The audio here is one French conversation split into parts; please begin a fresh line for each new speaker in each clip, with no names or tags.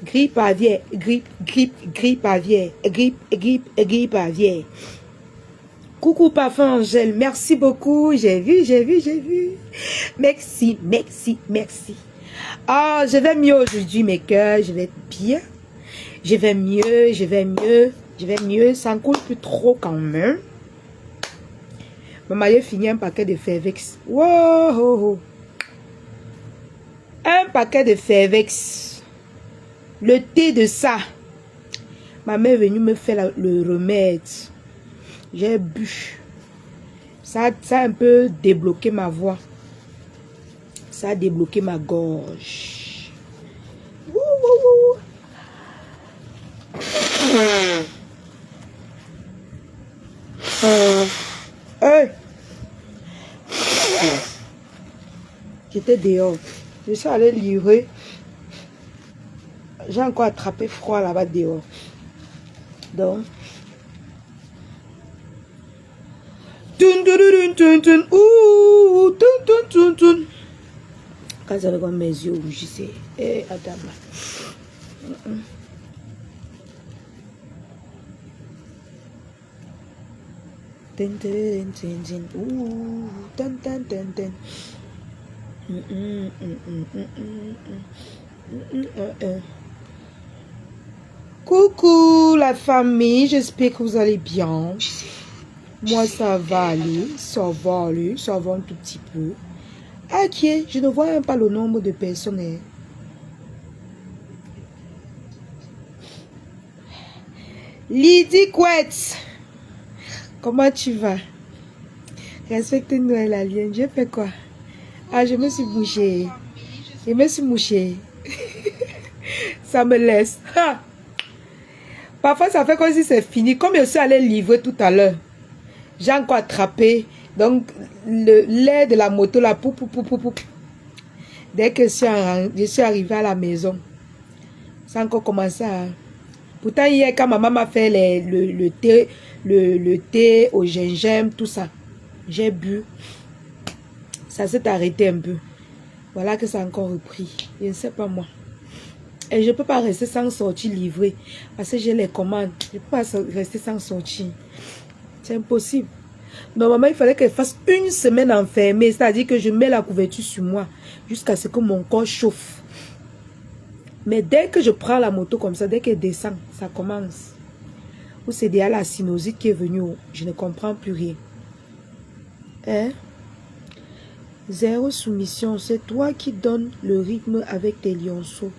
Grippe aviaire, grippe aviaire, grippe aviaire. Coucou Parfum Angèle, merci beaucoup, j'ai vu. Merci. Ah, je vais mieux aujourd'hui mes cœurs, je vais bien. Je vais mieux, ça ne coule plus trop quand même. Maman, j'ai fini un paquet de Fervex. Wow! Un paquet de Fervex. Le thé de ça. Ma mère est venue me faire le remède. J'ai bu. Ça a un peu débloqué ma voix. Ça a débloqué ma gorge. Wouh. Hey. J'étais dehors. Je suis allée livrer. J'ai encore attrapé froid là-bas dehors. Donc. Quand j'avais comme mes yeux rougissaient. Eh, attends. Coucou la famille, j'espère que vous allez bien. Moi ça va aller, ça va un tout petit peu. Ok, je ne vois même pas le nombre de personnes. Lydie Couette, comment tu vas? Respecte Noël Alien, j'ai fait quoi? Ah, je me suis bouchée. Ça me laisse. Ha! Parfois, ça fait comme si c'est fini. Comme je suis allée livrer tout à l'heure. J'ai encore attrapé. Donc, l'air de la moto, là, pou. Dès que je suis arrivée à la maison, ça a encore commencé à... Pourtant, hier, quand maman m'a fait le thé au gingembre, tout ça, j'ai bu. Ça s'est arrêté un peu. Voilà que ça a encore repris. Je ne sais pas moi. Et je ne peux pas rester sans sortir livrer. Parce que j'ai les commandes. Je ne peux pas rester sans sortir. C'est impossible. Normalement, il fallait qu'elle fasse une semaine enfermée. C'est-à-dire que je mets la couverture sur moi. Jusqu'à ce que mon corps chauffe. Mais dès que je prends la moto comme ça, dès qu'elle descend, ça commence. Ou c'est déjà la sinusite qui est venue. Je ne comprends plus rien. Hein? Zéro soumission. C'est toi qui donnes le rythme avec tes lionceaux.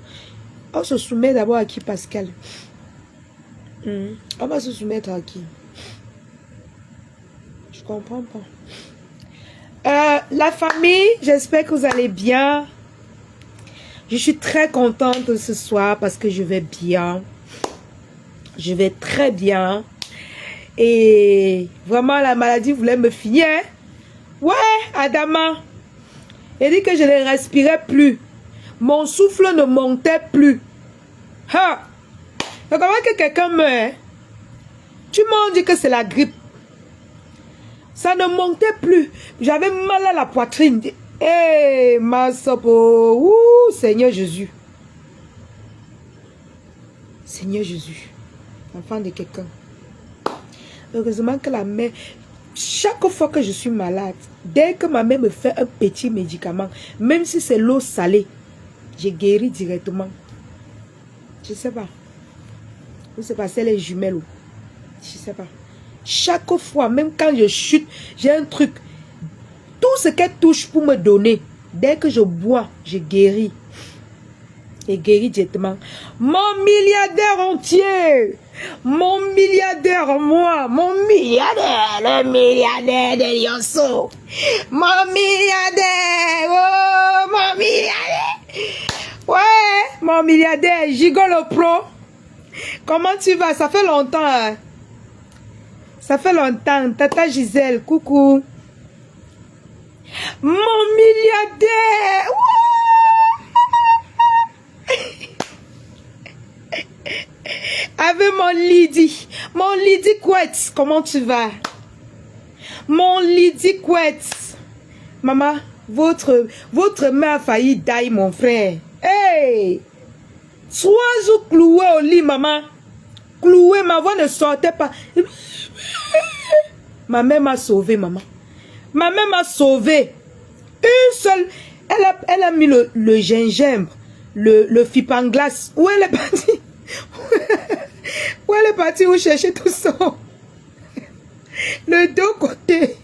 On se soumet d'abord à qui, Pascal? On va se soumettre à qui? Je comprends pas. La famille, j'espère que vous allez bien. Je suis très contente ce soir parce que je vais bien. Je vais très bien. Et vraiment, la maladie voulait me finir. Ouais, Adama. Il dit que je ne respirais plus. Mon souffle ne montait plus. Ha! Donc, comment que quelqu'un meurt? Tu m'as dit que c'est la grippe. Ça ne montait plus. J'avais mal à la poitrine. Eh, ma sopo. Ouh, Seigneur Jésus. Seigneur Jésus. Enfant de quelqu'un. Heureusement que la mère, chaque fois que je suis malade, dès que ma mère me fait un petit médicament, même si c'est l'eau salée, je guéris directement. Je sais pas. Où c'est passé les jumelles? Je sais pas. Chaque fois, même quand je chute, j'ai un truc. Tout ce qu'elle touche pour me donner, dès que je bois, je guéris. Et guéris directement. Mon milliardaire entier. Mon milliardaire, moi. Mon milliardaire. Le milliardaire de Lionceau. Mon milliardaire. Oh, mon milliardaire. Ouais, mon milliardaire. Gigolo Pro. Comment tu vas? Ça fait longtemps. Hein? Ça fait longtemps. Tata Gisèle, coucou. Mon milliardaire. Avec mon Lydie. Mon Lydie Couette. Comment tu vas? Mon Lydie Couette. Maman, votre mère a failli die, mon frère. Hey! 3 jours cloué au lit, maman. Cloué, ma voix ne sortait pas. Ma mère m'a sauvé, maman. Ma mère m'a sauvé. Une seule. Elle a mis le gingembre, le fipanglas. Où elle est partie? Où elle est partie? Où chercher tout ça? Le deux côtés.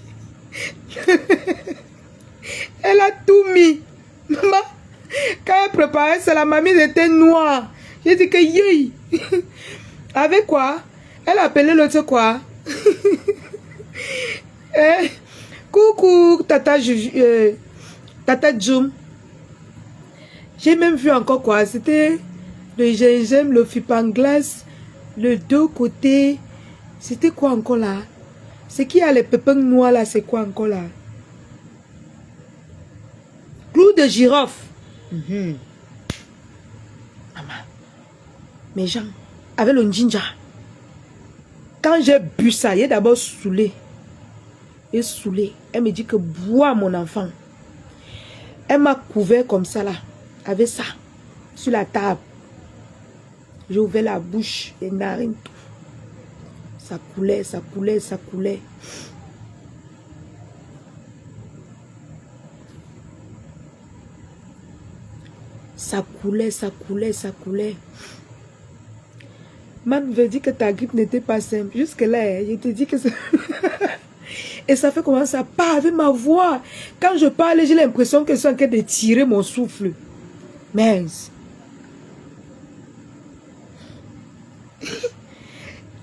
Elle a tout mis. Maman, quand elle préparait ça, la mamie était noire. J'ai dit que yé. Avec quoi? Elle appelait l'autre quoi? Coucou, Tata Jum. J'ai même vu encore quoi? C'était le gingembre, le fipanglas, le deux côtés. C'était quoi encore là? C'est qui a les pépins noirs là? C'est quoi encore là? Clou de girofle. Maman. Mes gens, avec le ginger. Quand j'ai bu ça, il est d'abord saoulé. Et saoulé. Elle me dit que bois mon enfant. Elle m'a couvert comme ça là. Avec ça. Sur la table. J'ai ouvert la bouche, les narines, tout. Ça coulait, ça coulait, ça coulait. Ça coulait, ça coulait, ça coulait. Man veut dire que ta grippe n'était pas simple. Jusque là, je te dis que ça... Et ça fait comment ça part avec ma voix. Quand je parle, j'ai l'impression que c'est en train de tirer mon souffle. Mince.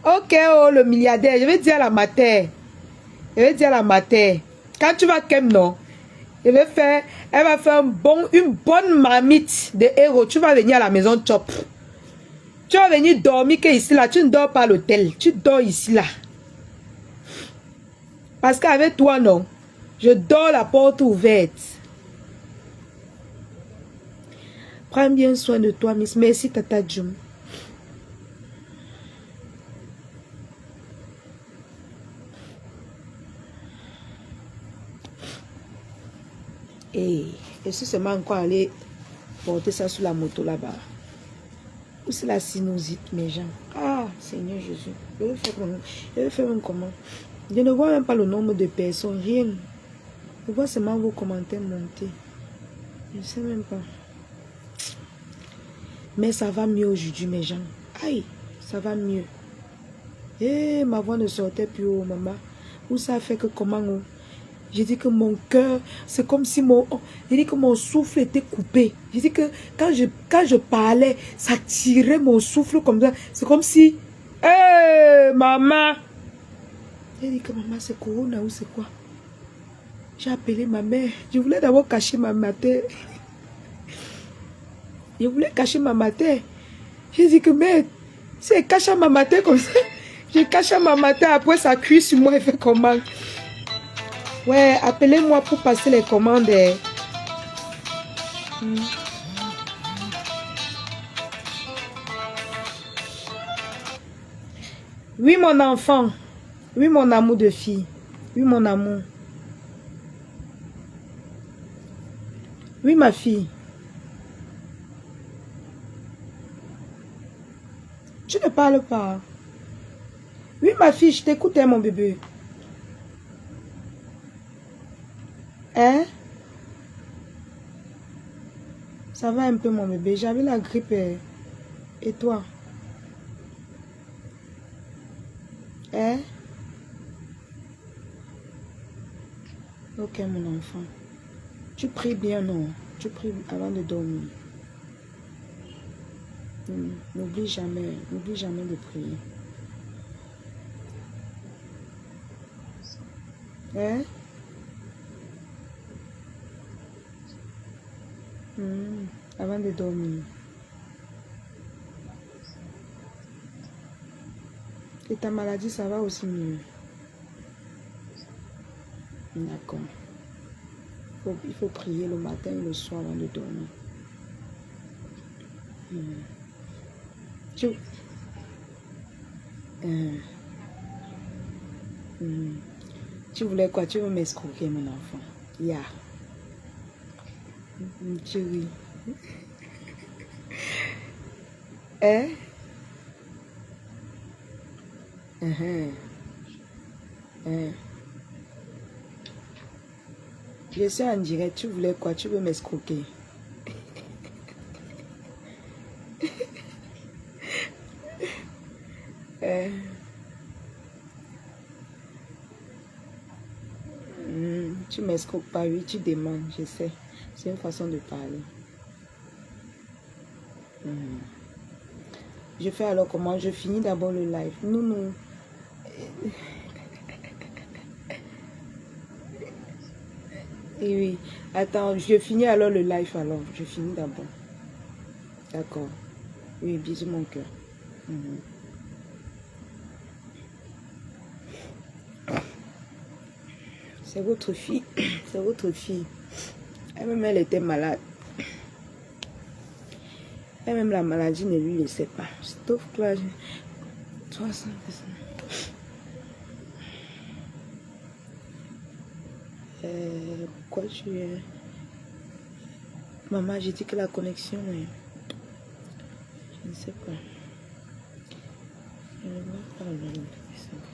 Ok, oh, le milliardaire. Je vais dire à la mater. Je vais dire à la mater. Quand tu vas kem, non? Elle va faire une bonne marmite de héros. Tu vas venir à la maison chop. Tu vas venir dormir que ici là. Tu ne dors pas à l'hôtel. Tu dors ici là. Parce qu'avec toi, non. Je dors la porte ouverte. Prends bien soin de toi, Miss. Merci, Tata Jum. Et si seulement encore aller porter ça sur la moto là-bas. Où c'est la sinusite, mes gens? Ah, Seigneur Jésus. Je vais faire même comment? Je ne vois même pas le nombre de personnes, rien. Je vois seulement vos commentaires monter. Je ne sais même pas. Mais ça va mieux aujourd'hui, mes gens. Aïe, ça va mieux. Eh, ma voix ne sortait plus haut, maman. Où ça fait que comment? J'ai dit que mon cœur, c'est comme si j'ai dit que mon souffle était coupé. J'ai dit que quand je parlais, ça tirait mon souffle comme ça. C'est comme si Hey, maman. J'ai dit que maman, c'est Corona ou c'est quoi? J'ai appelé ma mère. Je voulais d'abord cacher ma mater. Je voulais cacher ma mater. J'ai dit que mère, si elle cache ma mater comme ça, je cache ma mater, après ça cuit sur moi et fait comment? Ouais, appelez-moi pour passer les commandes. Oui, mon enfant. Oui, mon amour de fille. Oui, mon amour. Oui, ma fille. Tu ne parles pas. Oui, ma fille, je t'écoute, mon bébé. Hein? Ça va un peu, mon bébé. J'avais la grippe. Et toi? Hein? Ok, mon enfant. Tu pries bien, non? Tu pries avant de dormir. N'oublie jamais de prier. Hein? Avant de dormir. Et ta maladie, ça va aussi mieux. D'accord. Il faut prier le matin et le soir avant de dormir. Tu voulais quoi? Tu veux m'escroquer, mon enfant? Ya. Chérie. Hein? Je suis en direct. Tu voulais quoi? Tu veux m'escroquer? Tu m'escroques pas, oui, tu demandes, je sais. C'est une façon de parler. Je fais alors comment? Je finis d'abord le live. Nous. Et oui. Attends, je finis alors le live alors. Je finis d'abord. D'accord. Oui, bisous mon cœur. C'est votre fille. C'est votre fille. Elle-même, elle était malade. Elle-même, la maladie ne lui laissait pas. Sauf que là, 300 personnes. Pourquoi tu es... Maman, j'ai dit que la connexion est... Je ne sais pas. Je ne vois pas le nombre de personnes.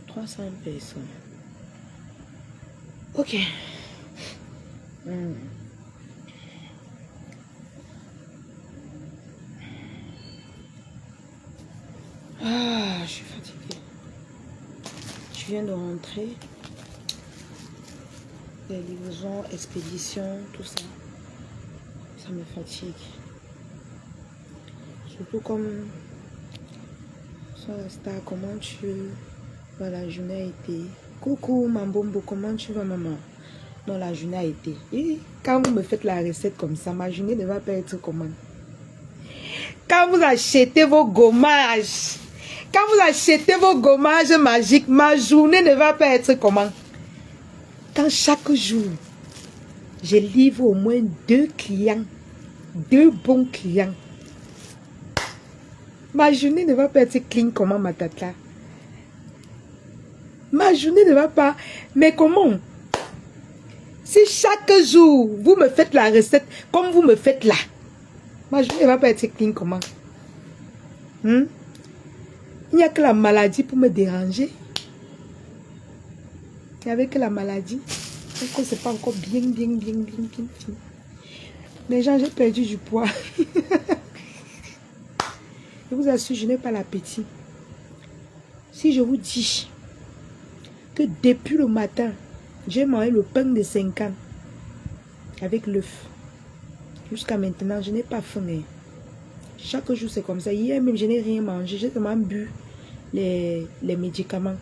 300 personnes. Ok. Ah, je suis fatiguée. Je viens de rentrer. Les livraisons, expéditions, tout ça. Ça me fatigue. Surtout comme... Sur la star, comment tu... Voilà, la journée a été... Coucou, Mambombo, comment tu vas, maman? Non, la journée a été. Et quand vous me faites la recette comme ça, ma journée ne va pas être comment? Quand vous achetez vos gommages, magiques, ma journée ne va pas être comment? Quand chaque jour, je livre au moins 2 clients, 2 bons clients, ma journée ne va pas être clean comment, ma tata? Ma journée ne va pas. Mais comment? Si chaque jour, vous me faites la recette comme vous me faites là, ma journée ne va pas être clean comment? Il n'y a que la maladie pour me déranger. Il n'y avait que la maladie. Encore, c'est pas encore bien fini. Les gens, j'ai perdu du poids. Je vous assure, je n'ai pas l'appétit. Si je vous dis que depuis le matin, j'ai mangé le pain de 5 ans avec l'œuf. Jusqu'à maintenant, je n'ai pas faim. Chaque jour, c'est comme ça. Hier même, je n'ai rien mangé. J'ai seulement bu les médicaments.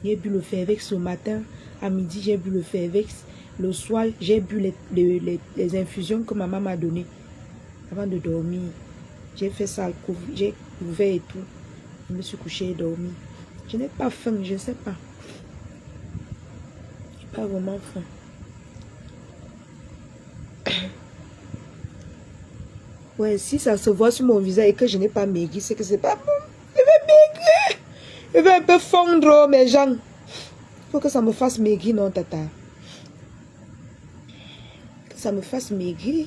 J'ai bu le Fervex le matin. À midi, j'ai bu le Fervex. Le soir, j'ai bu les infusions que maman m'a données avant de dormir. J'ai fait ça, j'ai ouvert et tout. Je me suis couché et dormi. Je n'ai pas faim, je ne sais pas. Je n'ai pas vraiment faim. Ouais, si ça se voit sur mon visage et que je n'ai pas maigri, c'est que c'est pas bon. Je vais maigrir. Je vais un peu fondre, mes gens. Il faut que ça me fasse maigrir, non, tata. Que ça me fasse maigrir.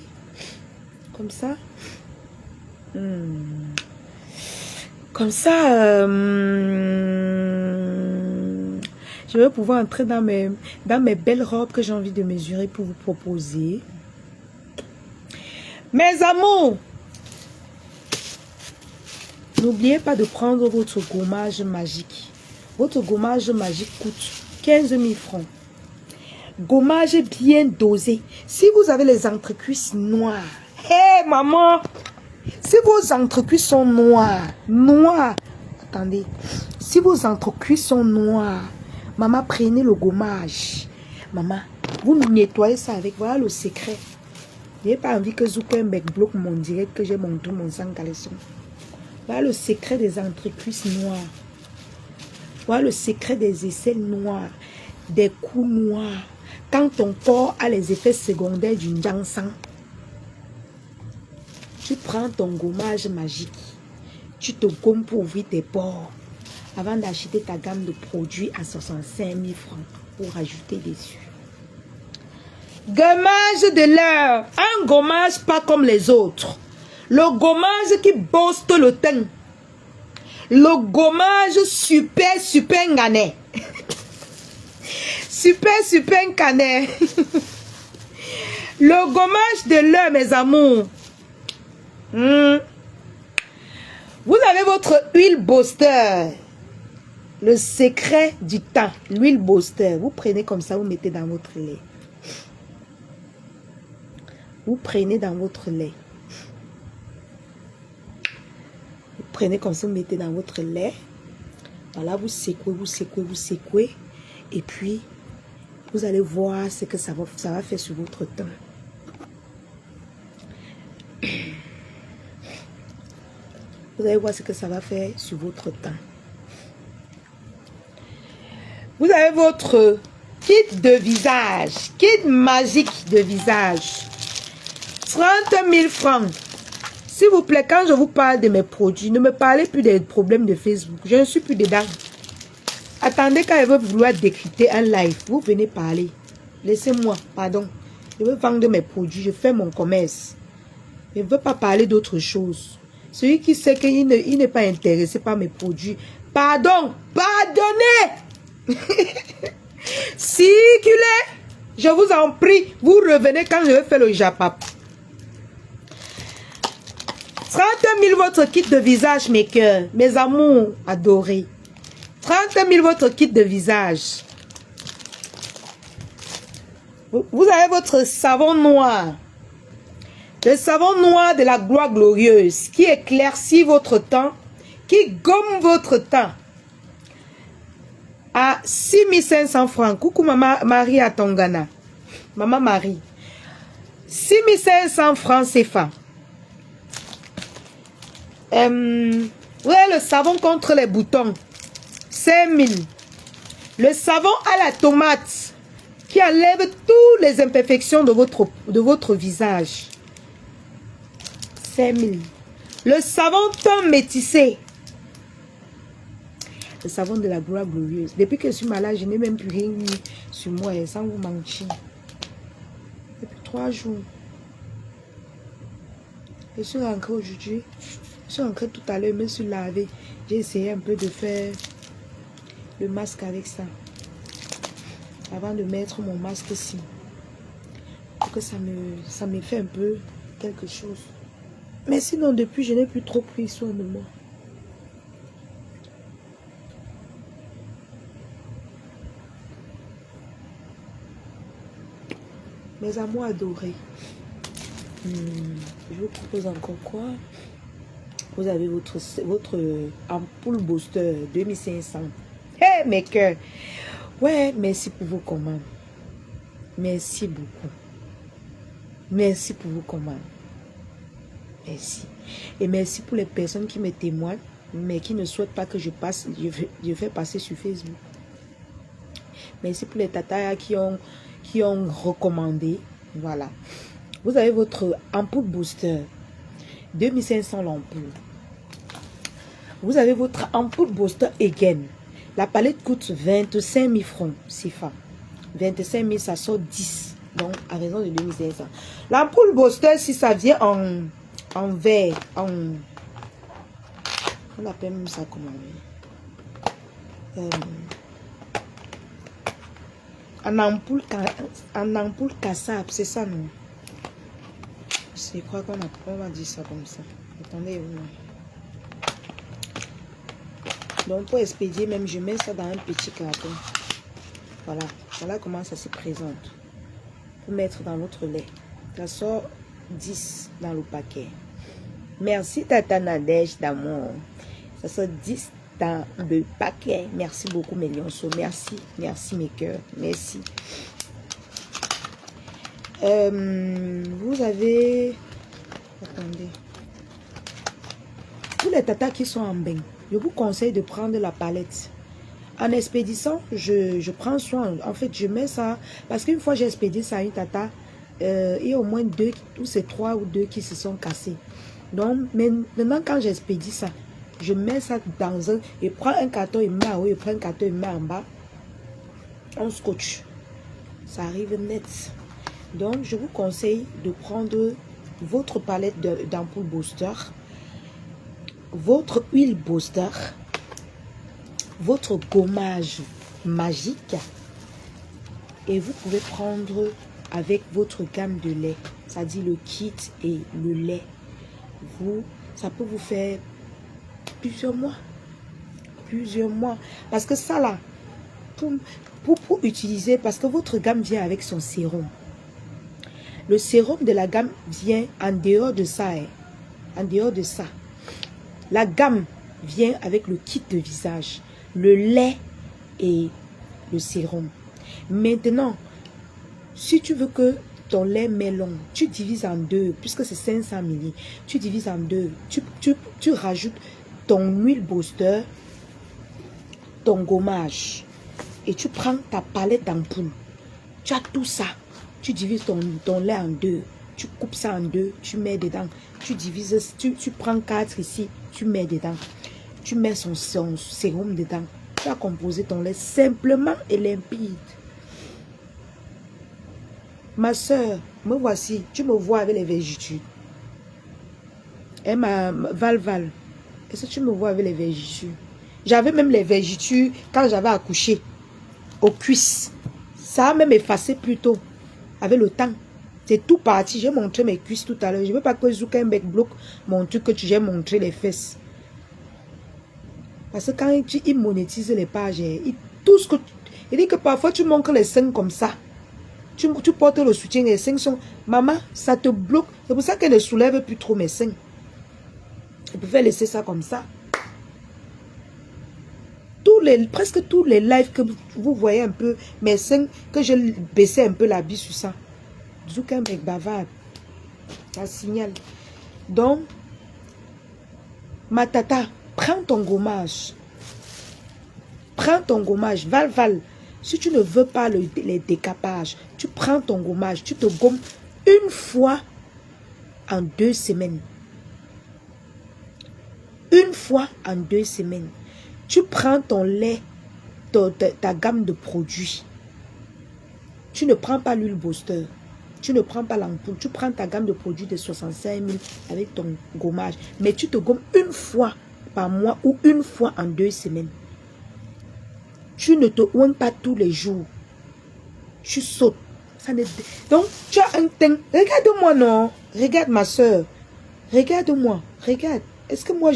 Comme ça. Comme ça, je vais pouvoir entrer dans mes belles robes que j'ai envie de mesurer pour vous proposer. Mes amours, n'oubliez pas de prendre votre gommage magique. Votre gommage magique coûte 15 000 francs. Gommage bien dosé. Si vous avez les entrecuisses noires, hé maman, si vos entrecuisses sont noirs, attendez, si vos entrecuisses sont noires, maman, prenez le gommage. Maman, vous nettoyez ça avec, voilà le secret. Je n'ai pas envie que Zuckerberg bloque mon direct que j'ai montré mon sang caleçon. Voilà le secret des entrecuisses noires. Voilà le secret des aisselles noires, des coups noirs. Quand ton corps a les effets secondaires du Jansan, tu prends ton gommage magique. Tu te gommes pour ouvrir tes pores avant d'acheter ta gamme de produits à 65 000 francs pour rajouter dessus. Gommage de l'heure. Un gommage pas comme les autres. Le gommage qui boste le teint. Le gommage super ngané. super canet. Le gommage de l'heure, mes amours. Vous avez votre huile Boster. Le secret du temps. L'huile Boster. Vous prenez comme ça, vous mettez dans votre lait. Vous prenez dans votre lait. Vous prenez comme ça, vous mettez dans votre lait. Voilà, vous secouez. Et puis, vous allez voir ce que ça va faire sur votre teint. Vous allez voir ce que ça va faire sur votre teint. Vous avez votre kit de visage. Kit magique de visage. 30 000 francs. S'il vous plaît, quand je vous parle de mes produits, ne me parlez plus des problèmes de Facebook. Je ne suis plus dedans. Attendez quand je veux vouloir décrypter un live. Vous venez parler. Laissez-moi, pardon. Je veux vendre mes produits. Je fais mon commerce. Je ne veux pas parler d'autre chose. Celui qui sait qu'il n'est pas intéressé par mes produits. Pardon. Pardonnez. Circulez. Je vous en prie. Vous revenez quand je vais faire le japap. 30 000 votre kit de visage maker. Mes amours adorés. 30 000 votre kit de visage. Vous avez votre savon noir. Le savon noir de la gloire glorieuse qui éclaircit votre teint, qui gomme votre teint. À 6 500 francs. Coucou maman Marie à Tongana. Maman Marie. 6 500 francs CFA. Vous avez le savon contre les boutons. 5 000. Le savon à la tomate qui enlève toutes les imperfections de votre visage. 5 000. Le savon teint métissé. Le savon de la gloire glorieuse. Depuis que je suis malade, je n'ai même plus rien mis sur moi, sans vous mentir. Depuis 3 jours. Je suis rentrée aujourd'hui. Je suis rentrée tout à l'heure, je me suis lavée. J'ai essayé un peu de faire le masque avec ça. Avant de mettre mon masque ici. Pour que ça me fait un peu quelque chose. Mais sinon, depuis, je n'ai plus trop pris soin de moi. Mes amours adorés. Je vous propose encore quoi? Vous avez votre ampoule booster 2500. Hey, mes cœurs. Ouais, merci pour vos commandes. Merci beaucoup. Merci pour vos commandes. Merci. Et merci pour les personnes qui me témoignent, mais qui ne souhaitent pas que je passe, je fais passer sur Facebook. Merci pour les tatas qui ont recommandé. Voilà. Vous avez votre ampoule booster. 2500 l'ampoule. Vous avez votre ampoule booster again. La palette coûte 25 000 francs. CFA. 25 000, ça sort 10. Donc, à raison de 2500. L'ampoule booster, si ça vient en verre, on appelle même ça comment? En ampoule cassable, c'est ça, non? Je crois qu'on va dire ça comme ça. Attendez. Donc, pour expédier, même, je mets ça dans un petit carton. Voilà. Voilà comment ça se présente. Pour mettre dans notre lait. Ça sort 10 dans le paquet. Merci, Tata Nadège d'amour. Ça sort 10 dans le paquet. Merci beaucoup, mes lionceaux. Merci. Merci, mes cœurs. Merci. Vous avez... Attendez. Tous les tatas qui sont en bain, je vous conseille de prendre la palette. En expédissant, je prends soin. En fait, je mets ça... Parce qu'une fois j'ai expédié ça à une tata, il y a au moins 2, ou c'est 3 ou 2 qui se sont cassés. Donc, maintenant, quand j'expédie ça, je mets ça dans un... Je prends un carton et mets en haut, je prends un carton et mets en bas. On scotch. Ça arrive net. Donc, je vous conseille de prendre votre palette d'ampoule booster, votre huile booster, votre gommage magique et vous pouvez prendre avec votre gamme de lait, c'est-à-dire le kit et le lait. Ça peut vous faire plusieurs mois. Parce que ça là, pour utiliser, parce que votre gamme vient avec son sérum. Le sérum de la gamme vient en dehors de ça. En dehors de ça. La gamme vient avec le kit de visage, le lait et le sérum. Maintenant, si tu veux que ton lait met long, tu divises en deux, puisque c'est 500 ml. Tu divises en deux. Tu rajoutes ton huile booster, ton gommage. Et tu prends ta palette d'ampoule. Tu as tout ça. Tu divises ton lait en deux. Tu coupes ça en deux. Tu mets dedans. Tu divises. Tu prends 4 ici. Tu mets dedans. Tu mets son sérum dedans. Tu as composé ton lait simplement et limpide. Ma soeur, me voici. Tu me vois avec les vergitudes. Et ma Val. Est-ce que tu me vois avec les vergitudes? J'avais même les vergitudes quand j'avais accouché. Aux cuisses. Ça a même effacé plus tôt. Avec le temps. C'est tout parti. J'ai montré mes cuisses tout à l'heure. Je ne veux pas que Zuckerberg bloque mon truc que j'ai montré les fesses. Parce que quand il monétise les pages, il dit que parfois tu montres les seins comme ça. Tu portes le soutien, les seins sont... Maman, ça te bloque. C'est pour ça qu'elle ne soulève plus trop mes seins. Je pouvais laisser ça comme ça. Presque tous les lives que vous voyez un peu, mes seins, que je baissais un peu l'habit sur ça. Zuckerberg bavard. Ça signale. Donc, ma tata, prends ton gommage. Prends ton gommage. Val. Si tu ne veux pas les décapages, tu prends ton gommage. Tu te gommes une fois en 2 semaines. Une fois en 2 semaines. Tu prends ton lait, ta gamme de produits. Tu ne prends pas l'huile booster. Tu ne prends pas l'ampoule. Tu prends ta gamme de produits de 65 000 avec ton gommage. Mais tu te gommes une fois par mois ou une fois en 2 semaines. Tu ne te oignes pas tous les jours. Tu sautes. Donc, tu as un teint. Regarde-moi, non. Regarde ma soeur. Regarde-moi. Regarde. Est-ce que moi,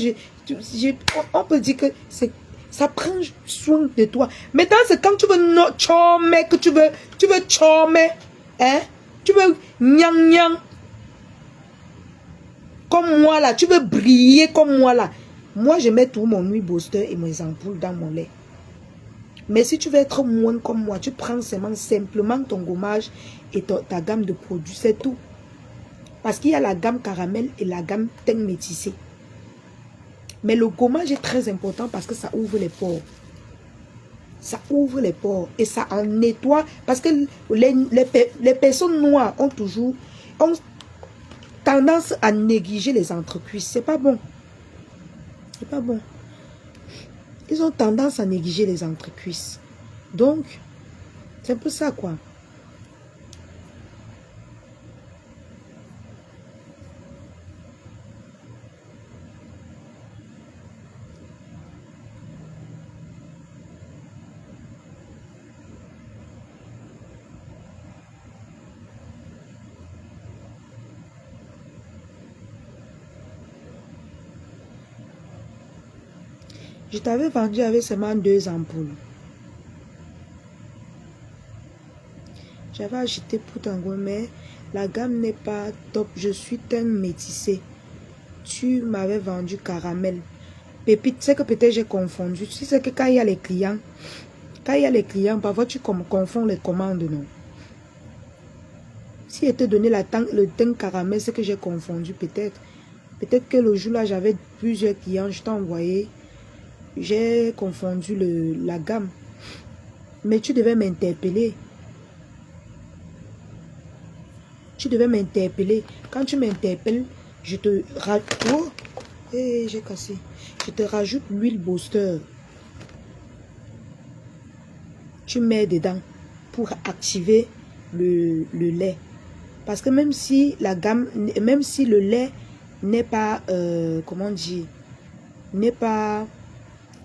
on peut dire que ça prend soin de toi. Maintenant, c'est quand tu veux chômer, que tu veux chômer. Hein? Tu veux nyang. Comme moi là, tu veux briller comme moi là. Moi, je mets tout mon nuit booster et mes ampoules dans mon lait. Mais si tu veux être moins comme moi, tu prends simplement ton gommage et ta gamme de produits, c'est tout. Parce qu'il y a la gamme caramel et la gamme teint métissé. Mais le gommage est très important parce que ça ouvre les pores. Ça ouvre les pores et ça en nettoie. Parce que les personnes noires ont tendance à négliger les entrecuisses. C'est pas bon. C'est pas bon. Ils ont tendance à négliger les entrecuisses. Donc, c'est un peu ça quoi. Je t'avais vendu avec seulement 2 ampoules. J'avais acheté pour Tango, mais la gamme n'est pas top. Je suis teint métissé. Tu m'avais vendu caramel. Pépite, c'est que peut-être j'ai confondu. Tu sais que quand il y a les clients, parfois tu confonds les commandes, non? Si je te donnais le teint caramel, c'est que j'ai confondu peut-être. Peut-être que le jour-là, j'avais plusieurs clients, je t'ai envoyé. J'ai confondu la gamme. Mais tu devais m'interpeller. Tu devais m'interpeller. Quand tu m'interpelles, je te rajoute... Oh, j'ai cassé. Je te rajoute l'huile booster. Tu mets dedans pour activer le lait. Parce que même si le lait n'est pas, comment dire, n'est pas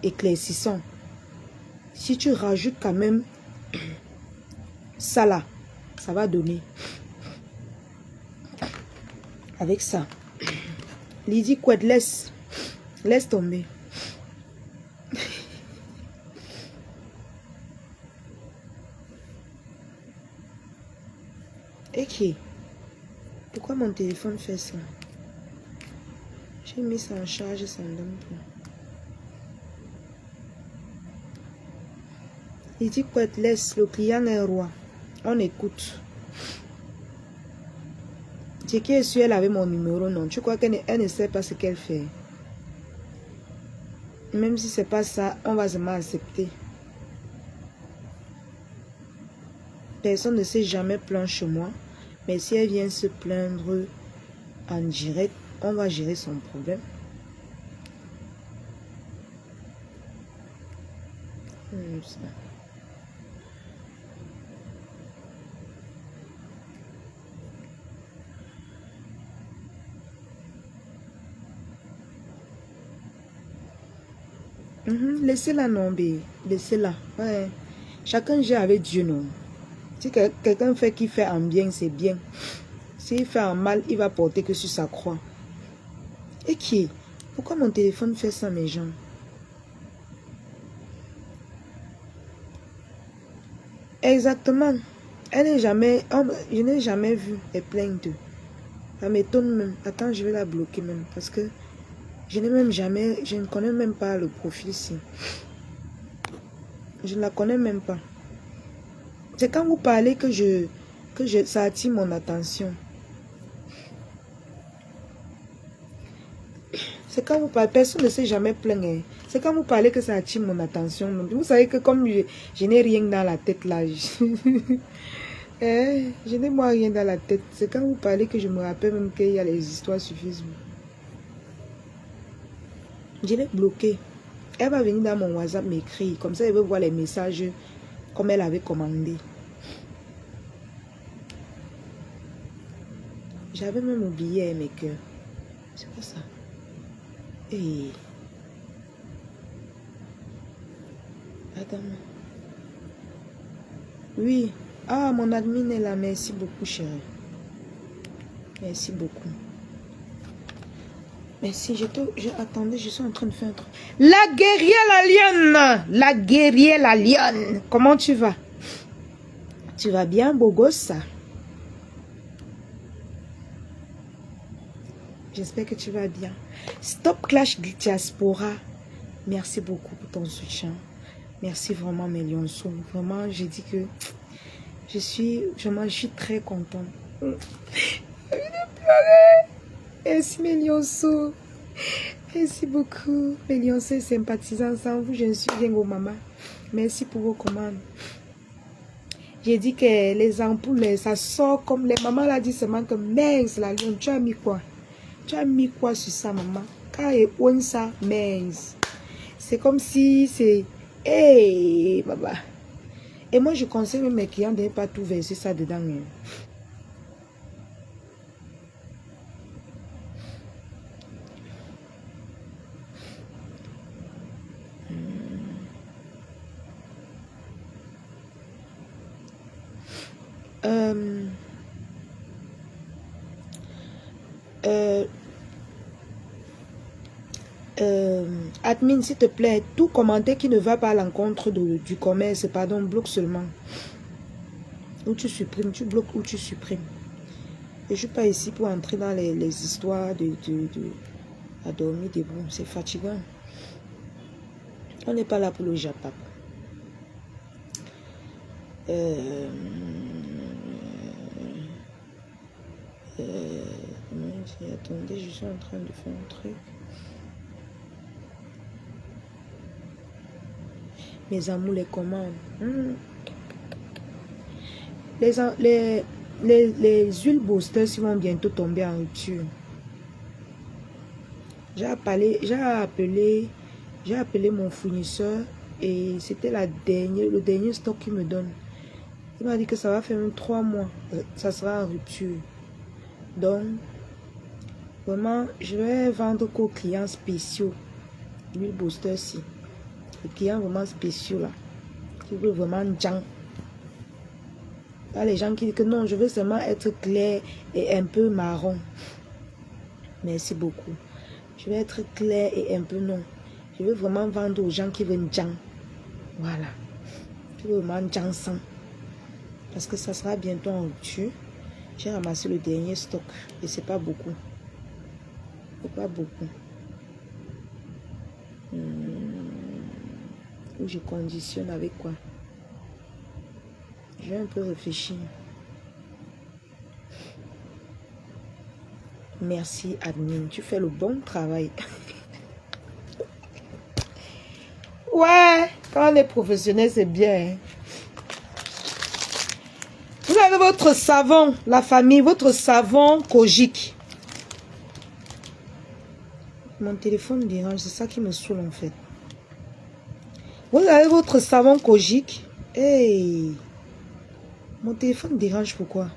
éclaircissant, si tu rajoutes quand même ça là, ça va donner. Avec ça, Lydie Couette, laisse tomber. Ok. Pourquoi mon téléphone fait ça? J'ai mis ça en charge et ça ne donne pas. Il dit quoi? Laisse, le client est roi. On écoute. C'est qui est sûr elle avait mon numéro? Non. Tu crois qu'elle ne sait pas ce qu'elle fait? Même si c'est pas ça, on va seulement accepter. Personne ne s'est jamais plaint chez moi. Mais si elle vient se plaindre en direct, on va gérer son problème. Ça. Laissez-la nomber. Laissez-la. Ouais. Chacun gère avec Dieu, non. Si quelqu'un fait qui fait en bien, c'est bien. S'il fait en mal, il va porter que sur sa croix. Et qui? Pourquoi mon téléphone fait ça, mes gens? Exactement. Elle n'est jamais... je n'ai jamais vu les plaintes. Ça m'étonne même. Attends, je vais la bloquer même. Parce que je ne connais même pas le profil ici. Je ne la connais même pas. C'est quand vous parlez que ça attire mon attention. C'est quand vous parlez, personne ne s'est jamais plaint. Hein. C'est quand vous parlez que ça attire mon attention. Vous savez que comme je n'ai rien dans la tête là. Je n'ai moi rien dans la tête. C'est quand vous parlez que je me rappelle même qu'il y a les histoires sur Facebook. Je l'ai bloqué. Elle va venir dans mon WhatsApp m'écrire. Comme ça, elle veut voir les messages comme elle avait commandé. J'avais même oublié mes cœurs. C'est quoi ça? Hey. Attends. Oui. Ah, mon admin est là. Merci beaucoup, chérie. Merci beaucoup. Merci. Attendez, je suis en train de faire un truc. La guerrière, la lionne. La guerrière, la lionne. Comment tu vas? Tu vas bien, beau gosse, ça? J'espère que tu vas bien. Stop Clash Diaspora. Merci beaucoup pour ton soutien. Merci vraiment mes lionceaux. Vraiment, j'ai dit que je suis très contente. Merci mes lionceaux. Merci beaucoup. Mes lionceaux et sympathisants, sans vous, je ne suis rien au maman. Merci pour vos commandes. J'ai dit que les ampoules, ça sort comme les mamans l'a dit seulement que mince la lion. Tu as mis quoi? Tu as mis quoi sur ça, maman? Quand il y ça, mince. C'est comme si c'est... Hey, baba. Et moi, je conseille mes clients de ne pas tout verser ça dedans. Admin, s'il te plaît, tout commentaire qui ne va pas à l'encontre du commerce, pardon, bloque seulement. Ou tu supprimes, tu bloques ou tu supprimes. Et je ne suis pas ici pour entrer dans les histoires à dormir debout. C'est fatigant. On n'est pas là pour le Japon. Attendez, je suis en train de faire un truc. Mes amours, les commandes. Les huiles boosters vont bientôt tomber en rupture. J'ai appelé mon fournisseur et c'était le dernier stock qu'il me donne. Il m'a dit que ça va faire même 3 mois. Ça sera en rupture. Donc, vraiment, je vais vendre qu'aux clients spéciaux. L'huile booster, si. Les clients vraiment spéciaux là. Qui veulent vraiment jang. Pas les gens qui disent que non, je veux seulement être clair et un peu marron. Merci beaucoup. Je vais être clair et un peu non. Je veux vraiment vendre aux gens qui veulent jang. Voilà. Qui veulent vraiment jang sang. Parce que ça sera bientôt en rupture. J'ai ramassé le dernier stock. Et c'est pas beaucoup. C'est pas beaucoup. Où je conditionne avec quoi? Je vais un peu réfléchir. Merci admin, tu fais le bon travail. Ouais, quand on est professionnel, c'est bien. Hein? Vous avez votre savon, la famille, votre savon Kojic. Mon téléphone dérange, c'est ça qui me saoule en fait. Vous avez votre savon Kojic. Hey, mon téléphone dérange, pourquoi?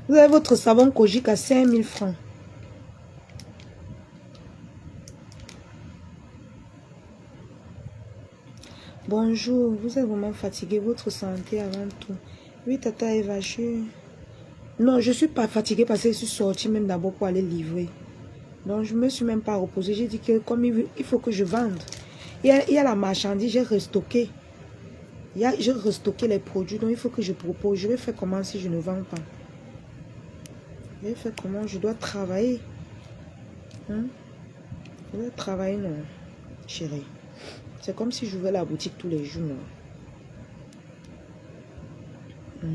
Vous avez votre savon Kojic à 5000 francs. Bonjour, vous êtes vraiment fatigué, votre santé avant tout. Oui, Tata Eva, non, je ne suis pas fatiguée parce que je suis sortie même d'abord pour aller livrer. Donc, je ne me suis même pas reposée. J'ai dit que comme il faut que je vende. Il y a la marchandise, j'ai restocké. J'ai restocké les produits, donc il faut que je propose. Je vais faire comment si je ne vends pas? Je vais faire comment? Je dois travailler. Je dois travailler, non, chérie. C'est comme si j'ouvrais la boutique tous les jours. Faut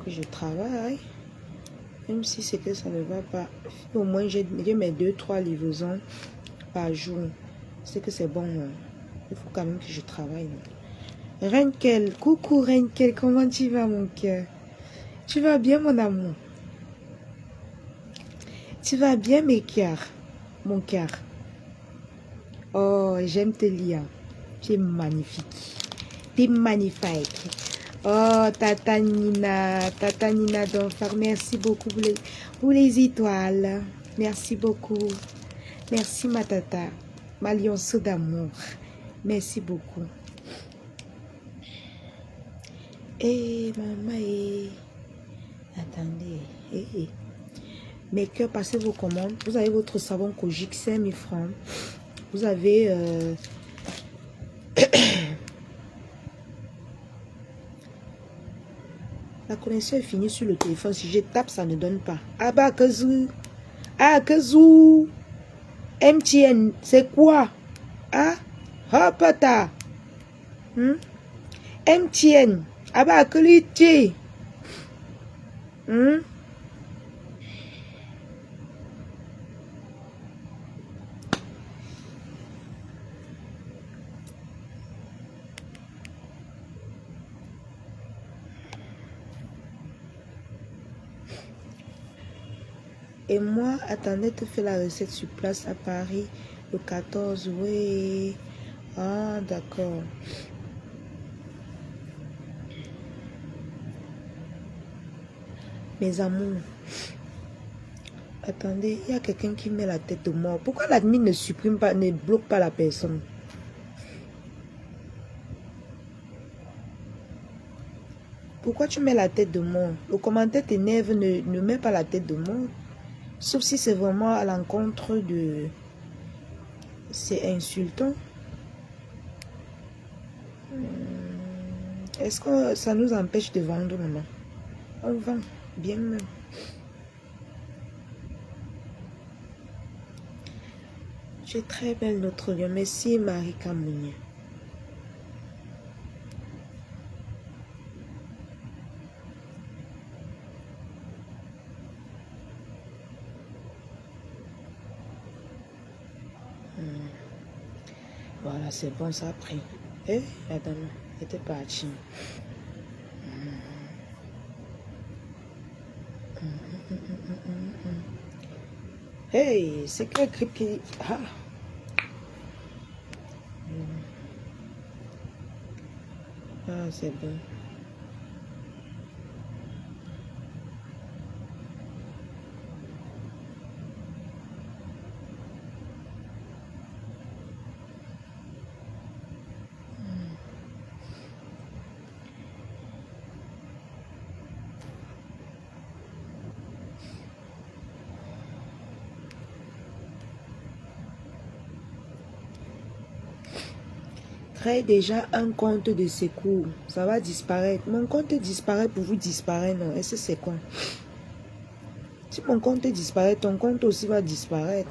que je travaille. Même si c'est que ça ne va pas. Au moins, j'ai mes 2-3 livraisons par jour. C'est que c'est bon. Il faut quand même que je travaille. Renkel, coucou Renkel, comment tu vas mon cœur? Tu vas bien mon amour? Tu vas bien mes cœurs? Mon cœur. Oh, j'aime te lire. Tu es magnifique. Tu es magnifique. Oh, Tata Nina d'Enfer, merci beaucoup pour les étoiles. Merci beaucoup. Merci ma tata. Ma lionceau d'amour. Merci beaucoup. Eh, maman, attendez. Mes cœurs, passez vos commandes. Vous avez votre savon Kojic, 5000 francs. Vous avez... La connexion est finie sur le téléphone. Si je tape, ça ne donne pas. Abakazou. Ah, Kazou. MTN, c'est quoi? Ah, Hopata. MTN. Abakaliti. Et moi, attendez, te fais la recette sur place à Paris le 14. Oui. Ah, d'accord. Mes amours. Attendez, il y a quelqu'un qui met la tête de mort. Pourquoi l'admin ne supprime pas, ne bloque pas la personne? Pourquoi tu mets la tête de mort? Le commentaire t'énerve, ne mets pas la tête de mort. Sauf si c'est vraiment à l'encontre de... C'est insultant. Est-ce que ça nous empêche de vendre, maman? On vend, bien même. Tu es très belle, notre lion. Merci, Marie Camounier. Voilà, c'est bon, ça a pris. Eh, la dame était partie. Hey, c'est quel clip qui... Ah. Ah, c'est bon. Créez déjà un compte de secours. Ça va disparaître. Mon compte disparaît pour vous disparaître, non? Est-ce que c'est quoi? Si mon compte disparaît, ton compte aussi va disparaître.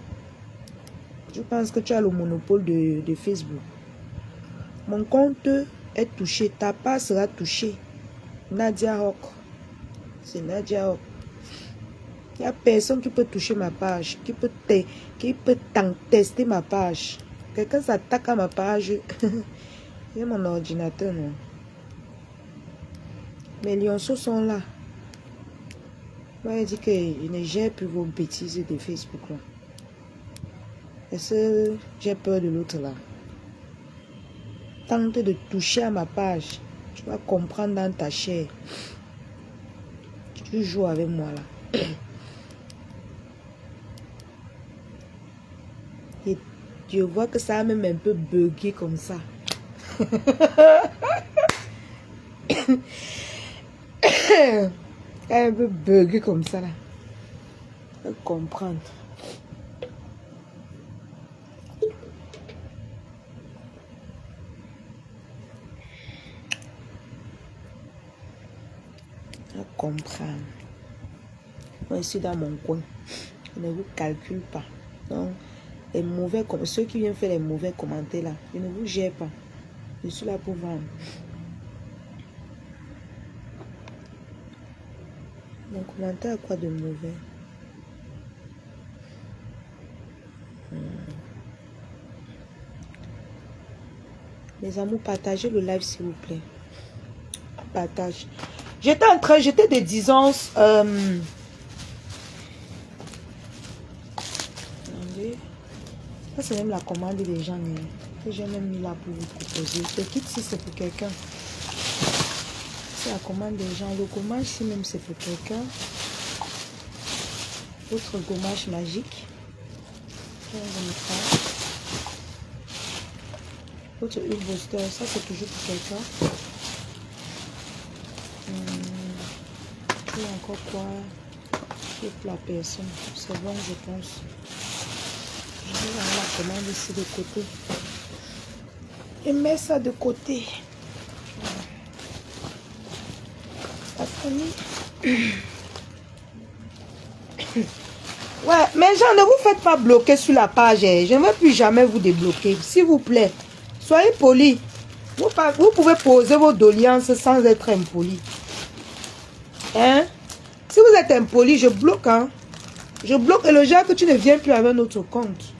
Je pense que tu as le monopole de Facebook. Mon compte est touché. Ta part sera touchée. Nadia Rock. C'est Nadia Rock. Il n'y a personne qui peut toucher ma page. Qui peut tester ma page. Quelqu'un s'attaque à ma page. J'ai mon ordinateur, non? Mes lionceaux sont là. Moi, il dit que je ne gère plus vos bêtises de Facebook, là. Est-ce que j'ai peur de l'autre, là? Tente de toucher à ma page. Tu vas comprendre dans ta chair. Tu joues avec moi, là. Et je vois que ça a même un peu bugué comme ça. Un peu bugué comme ça là. Je peux comprendre. Je comprends. Moi je suis dans mon coin. Je ne vous calcule pas. Donc les mauvais, ceux qui viennent faire les mauvais commentaires là, je ne vous gère pas. Je suis là pour vendre. Mon commentaire a quoi de mauvais? Mes amours, partagez le live s'il vous plaît. Partage. J'étais des disances. Ça c'est même la commande des gens que j'ai même mis là pour vous proposer. Le kit si c'est pour quelqu'un. C'est la commande des gens. Le gommage si même c'est pour quelqu'un. Autre gommage magique. Autre huile booster. Ça c'est toujours pour quelqu'un. Tu as encore quoi? Toute la personne. C'est bon, je pense. Je vais avoir la commande ici de côté. Et mets ça de côté. La famille. Ouais, mais gens, ne vous faites pas bloquer sur la page. Je ne veux plus jamais vous débloquer. S'il vous plaît, soyez polis. Vous pouvez poser vos doléances sans être impoli. Hein? Si vous êtes impoli, je bloque. Hein? Je bloque et le genre que tu ne viens plus avec notre compte.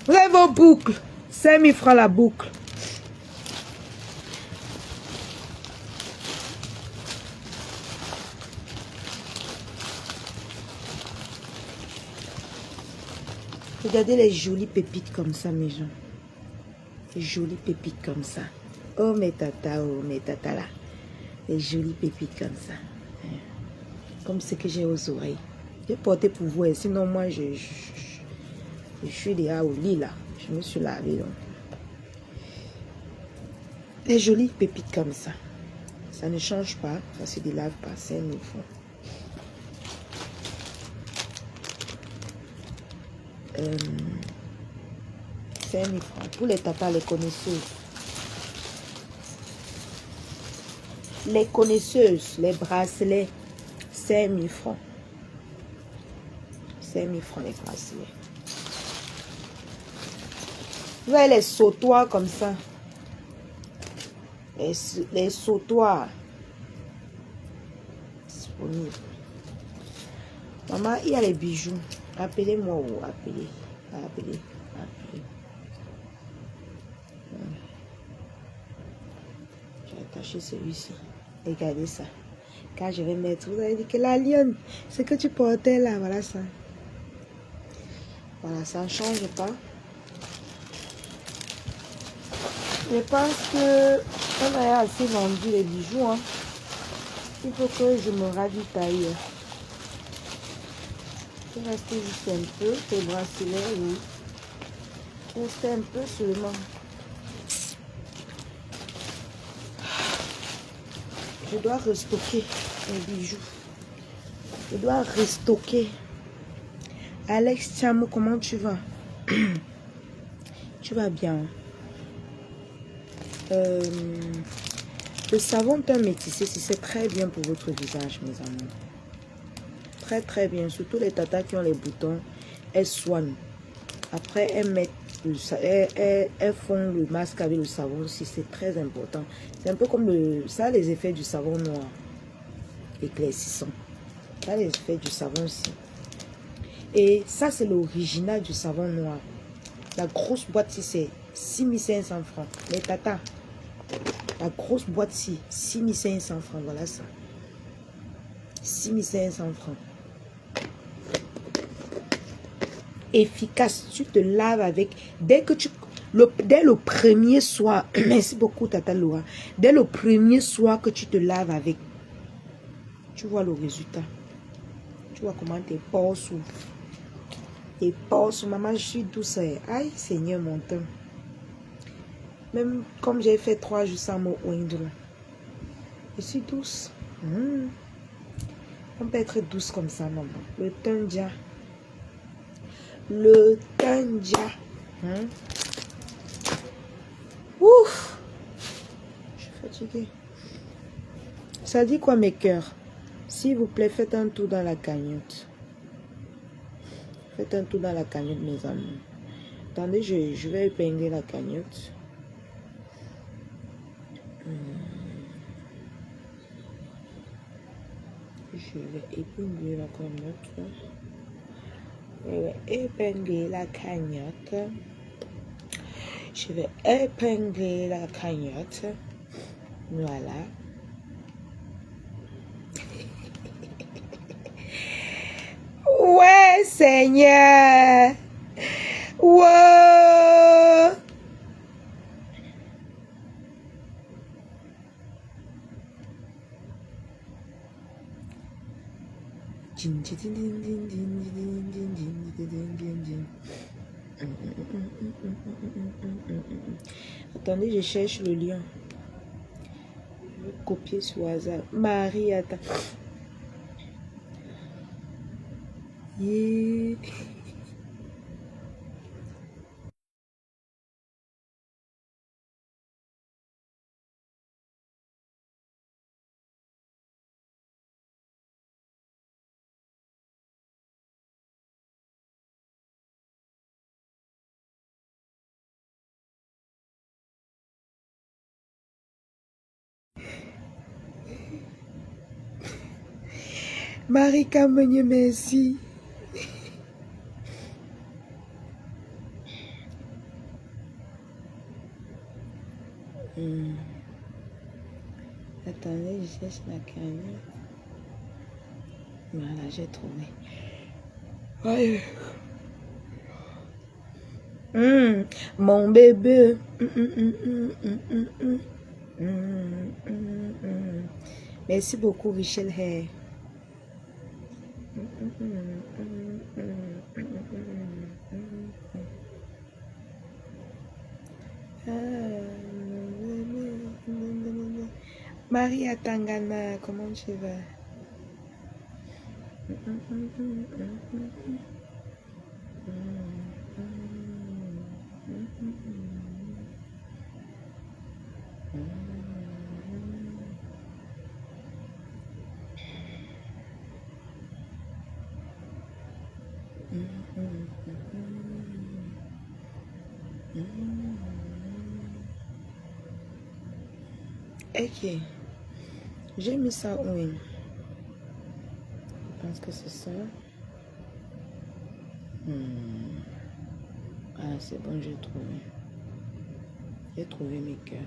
Vous avez vos boucles. 5 000 francs la boucle. Regardez les jolies pépites comme ça, mes gens. Les jolies pépites comme ça. Oh, mes tata là. Les jolies pépites comme ça. Comme ce que j'ai aux oreilles. J'ai porté pour vous. Et sinon, moi, je suis déjà au lit là. Je me suis lavé. Donc. Les jolies pépites comme ça. Ça ne change pas. Ça se délave pas. C'est un francs. 5 000 francs. Pour les tatas, les connaisseuses. Les connaisseuses, les bracelets. 5 000 francs. 5 000 francs les bracelets. Vous voyez les sautoirs comme ça. Les sautoirs. Disponibles. Maman, il y a les bijoux. Appelez-moi ou appelez. J'ai attaché celui-ci. Regardez ça. Quand je vais mettre, vous avez dit que la lionne, c'est que tu portais là, voilà ça. Voilà, ça ne change pas. Je pense que on a assez vendu les bijoux. Hein. Il faut que je me ravitaille. Je vais rester juste un peu. Les bracelets, oui. Rester un peu seulement. Je dois restocker les bijoux. Je dois restocker. Alex Tiamo, comment tu vas? Tu vas bien? Le savon teint métissé, c'est très bien pour votre visage, mes amis. Très très bien. Surtout les tatas qui ont les boutons, elles soignent. Après, elles font le masque avec le savon aussi. C'est très important. C'est un peu comme ça, les effets du savon noir éclaircissant. Ça, les effets du savon aussi. Et ça, c'est l'original du savon noir. La grosse boîte, c'est 6 500 francs. Les tatas. La grosse boîte-ci, 6 500 francs. Voilà ça. 6 500 francs. Efficace. Tu te laves avec. Dès le premier soir. Merci beaucoup, Tata Loa. Dès le premier soir que tu te laves avec. Tu vois le résultat. Tu vois comment tes pores s'ouvrent. Tes pores s'ouvrent. Maman, je suis douce. Aïe, Seigneur, mon temps. Même comme j'ai fait 3 jours sans me oindre. Je suis douce. On peut être douce comme ça, maman. Le Tandia. Le Tandia. Ouf. Je suis fatiguée. Ça dit quoi, mes cœurs? S'il vous plaît, faites un tour dans la cagnotte. Faites un tour dans la cagnotte, mes amis. Attendez, je vais épingler la cagnotte. Je vais épingler la cagnotte. Je vais épingler la cagnotte. Je vais épingler la cagnotte. Voilà. Ouais, Seigneur. Ouais. Attendez, je cherche le lion. Je veux copier sur hasard. Marie, attends. Yeah. Marie Kameni, merci. Attendez, je cherche la caméra. Voilà, j'ai trouvé. Ouais. Mon bébé. Merci beaucoup, Richel Hay. Maria Tangana, comment tu vas? Ok, j'ai mis ça où? Je pense que c'est ça. Ah, c'est bon, j'ai trouvé. J'ai trouvé mes cœurs.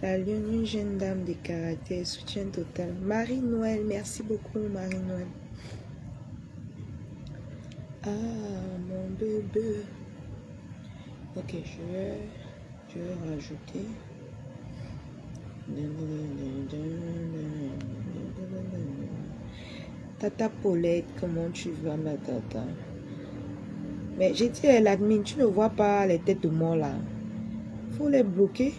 La lune, une jeune dame de caractère, soutien total. Marie-Noël, merci beaucoup, Marie-Noël. Ah, mon bébé. Ok, je vais rajouter. Tata Paulette, comment tu vas, ma tata? Mais j'ai dit à l'admin, tu ne vois pas les têtes de mort là. Faut les bloquer.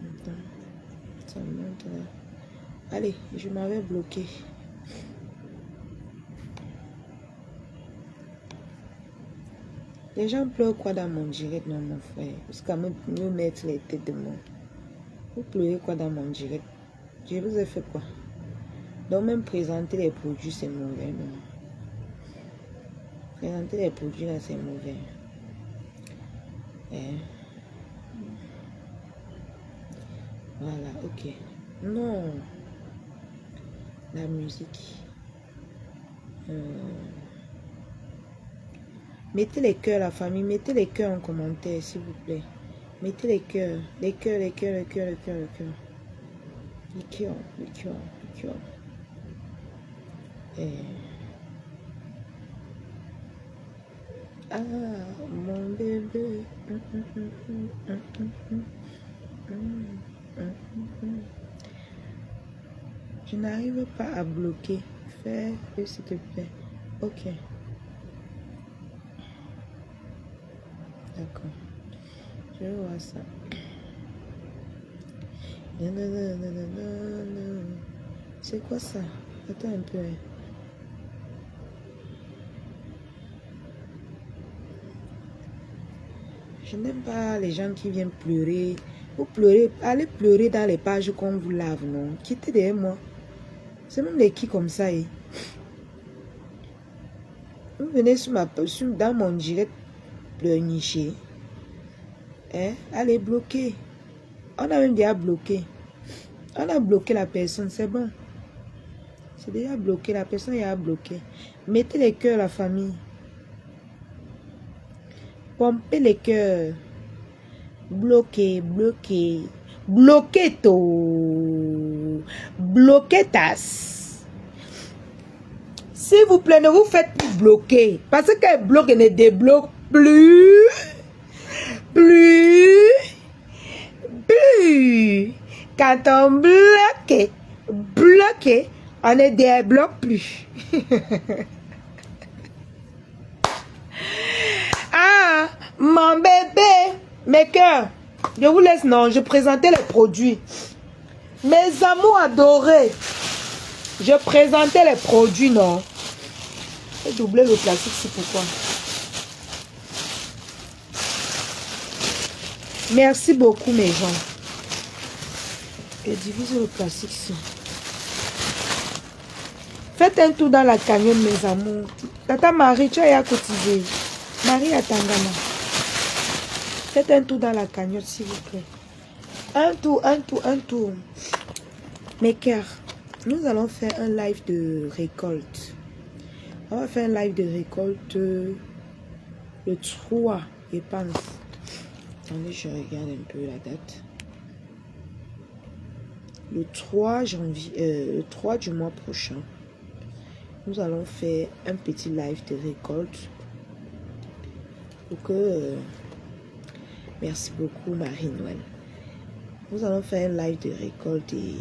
Attends, ça monte là. Allez, je m'avais bloqué. Les gens pleurent quoi dans mon direct, non, mon frère? Parce qu'à me mettre les têtes de mort. Vous pleurez quoi dans mon direct? Je vous ai fait quoi? Donc même présenter les produits, c'est mauvais, non? Présenter les produits là, c'est mauvais. Voilà, ok. Non. La musique. Mettez les cœurs, la famille. Mettez les cœurs en commentaire, s'il vous plaît. Mettez les cœurs. Les cœurs, les cœurs, les cœurs, les cœurs, les cœurs. Les cœurs, les cœurs, les cœurs. Ah, mon bébé. Je n'arrive pas à bloquer. Fais, s'il te plaît. Ok. D'accord. Je vais voir ça. C'est quoi ça? Attends un peu. Je n'aime pas les gens qui viennent pleurer. Vous pleurez, allez pleurer dans les pages qu'on vous lave, non? Quittez derrière moi. C'est même les qui comme ça. Vous venez dans mon direct pleurnicher. Allez bloquer. On a même déjà bloqué. On a bloqué la personne, c'est bon. C'est déjà bloqué, la personne est bloqué. Mettez les cœurs, la famille. Pompez les cœurs. Bloquez, bloquez. Bloquez tout. Bloquez tas. S'il vous plaît, ne vous faites plus bloquer. Parce qu'elle bloque et ne débloque plus. Plus. Quand on bloque, on ne débloque plus. Mon bébé, mes cœurs, je vous laisse, non, je présentais les produits. Mes amours adorés, je présentais les produits, non. J'ai doublé le plastique, c'est pourquoi. Merci beaucoup, mes gens. Je divise le plastique ici. Faites un tour dans la cagnotte, mes amours. Tata Marie, tu as cotisé. Marie à Tangana. Faites un tour dans la cagnotte, s'il vous plaît. Un tour, un tour, un tour. Mes cœurs, nous allons faire un live de récolte. On va faire un live de récolte le 3, je pense. Attendez, je regarde un peu la date. Le 3 janvier, le 3 du mois prochain. Nous allons faire un petit live de récolte. Pour que... merci beaucoup, Marie-Noël. Nous allons faire un live de récolte et...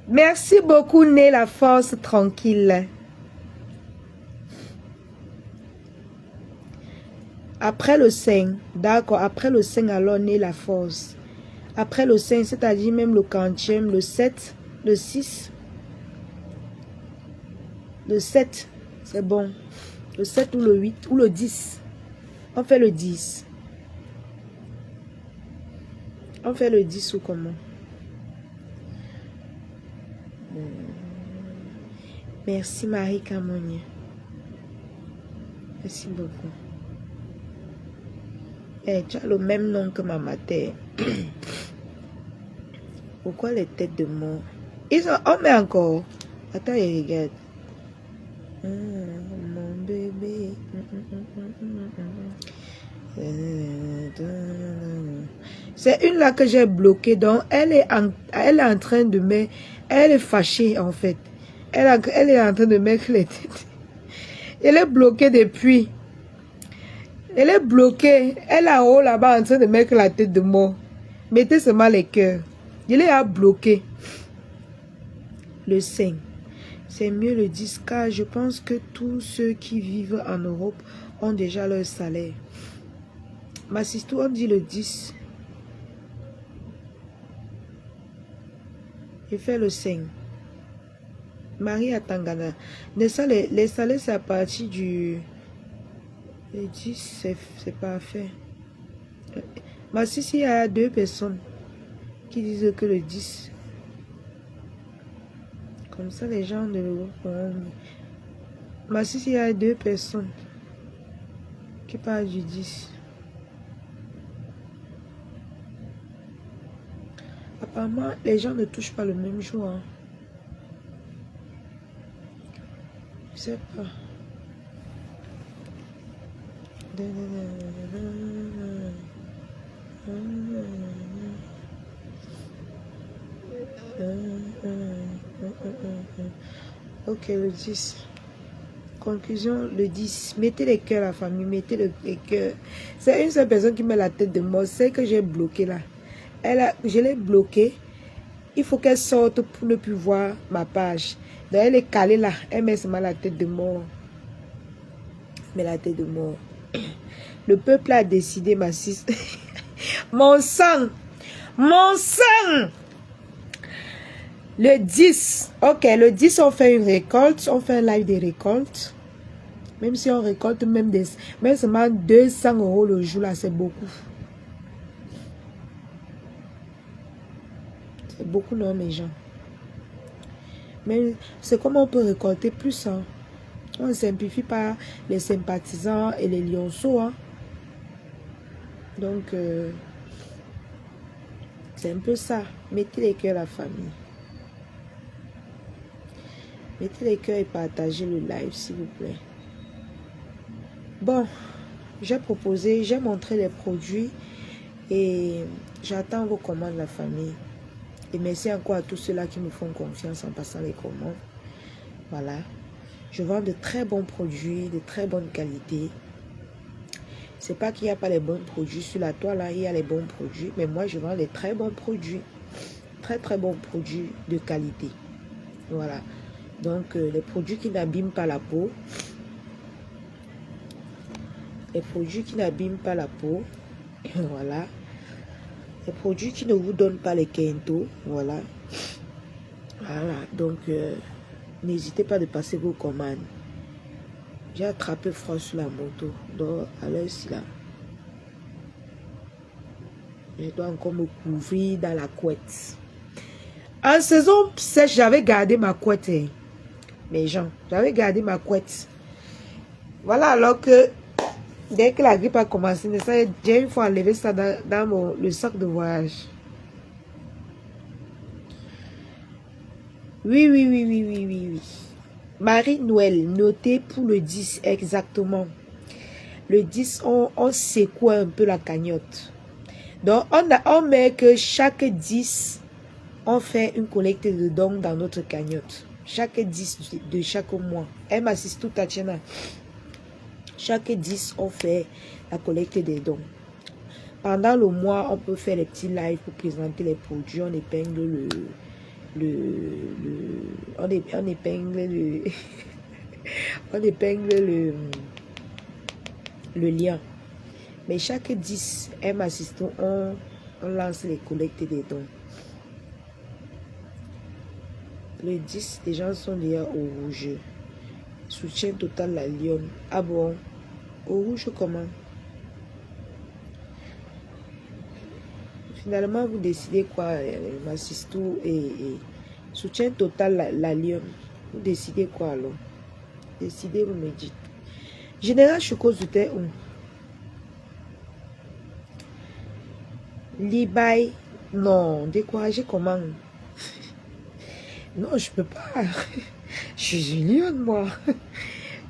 Merci beaucoup, Né la force tranquille. Après le 5, d'accord, après le 5, alors Né la force. Après le 5, c'est-à-dire même le 40e, le 7, le 6. Le 7, c'est bon. Le 7 ou le 8 ou le 10. On fait le 10. On fait le 10 ou comment? Merci Marie Camogne. Merci beaucoup. Eh, tu as le même nom que ma terre. Pourquoi les têtes de mort? Ils ont... Oh, mais encore. Attends, et regarde. Mon bébé. C'est une là que j'ai bloquée. Donc, elle est en train de mettre... Elle est fâchée, en fait. Elle est en train de mettre les têtes. Elle est bloquée depuis. Elle est bloquée. Elle est en haut là-bas en train de mettre la tête de mort. Mettez seulement les cœurs. Il est à bloquer. Le 5. C'est mieux le 10 car je pense que tous ceux qui vivent en Europe ont déjà leur salaire. Ma sister, on dit le 10. Je fais le 5. Marie à Tangana. Les salaires, c'est à partir du... Le 10, c'est parfait. Ma sister, il y a 2 personnes qui disent que le 10. Comme ça, les gens de l'Europe pourront... Ma sister, il y a 2 personnes qui parlent du 10. Apparemment, les gens ne touchent pas le même jour. Hein. Je sais pas. Ok, le 10. Conclusion, le 10. Mettez les cœurs à la famille, mettez les cœurs. C'est une seule personne qui met la tête de mort. C'est que j'ai bloqué là. Je l'ai bloquée. Il faut qu'elle sorte pour ne plus voir ma page. Donc elle est calée là. Elle met seulement la tête de mort. Mais la tête de mort. Le peuple a décidé, ma six. Mon sang. Mon sang. Le 10. Ok, le 10, on fait une récolte. On fait un live des récoltes. Même si on récolte même seulement 200 € le jour là, c'est beaucoup. C'est beaucoup, non, mes gens. Mais c'est comment on peut récolter plus, hein? On ne simplifie pas les sympathisants et les lionceaux. Hein. Donc, c'est un peu ça. Mettez les cœurs à la famille. Mettez les cœurs et partagez le live, s'il vous plaît. Bon, j'ai montré les produits et j'attends vos commandes, la famille. Et merci encore à tous ceux-là qui me font confiance en passant les commandes. Voilà. Je vends de très bons produits, de très bonne qualité. C'est pas qu'il n'y a pas les bons produits sur la toile, là, il y a les bons produits. Mais moi, je vends les très bons produits. Très, très bons produits de qualité. Voilà. Donc, les produits qui n'abîment pas la peau. Les produits qui n'abîment pas la peau. Voilà. Les produits qui ne vous donnent pas les quintos. Voilà. Voilà. Donc, n'hésitez pas de passer vos commandes. J'ai attrapé froid sur la moto. Donc, allez-y là. Je dois encore me couvrir dans la couette. En saison sèche, j'avais gardé ma couette. Hein. Mes gens, j'avais gardé ma couette. Voilà, alors que dès que la grippe a commencé, j'ai une fois enlevé ça dans le sac de voyage. Oui. Marie-Noël, notez pour le 10 exactement. Le 10, on secoue un peu la cagnotte. Donc, on met que chaque 10, on fait une collecte de dons dans notre cagnotte. Chaque 10 de chaque mois. Elle m'assiste tout à Tchena. Chaque 10, on fait la collecte des dons. Pendant le mois, on peut faire les petits lives pour présenter les produits. On épingle on épingle on épingle le lien. Mais chaque 10, elle m'assiste, on lance les collectes des dons. Le 10, les gens sont déjà au rouge. Soutien total la Lyon. Ah bon? Au rouge comment? Finalement, vous décidez quoi, Massistou et soutien total la Lyon. Vous décidez quoi alors? Décidez, vous me dites. Général Choco Zouté où? Libaï. Non, décourager comment? Non, je peux pas. Je suis une lionne, moi.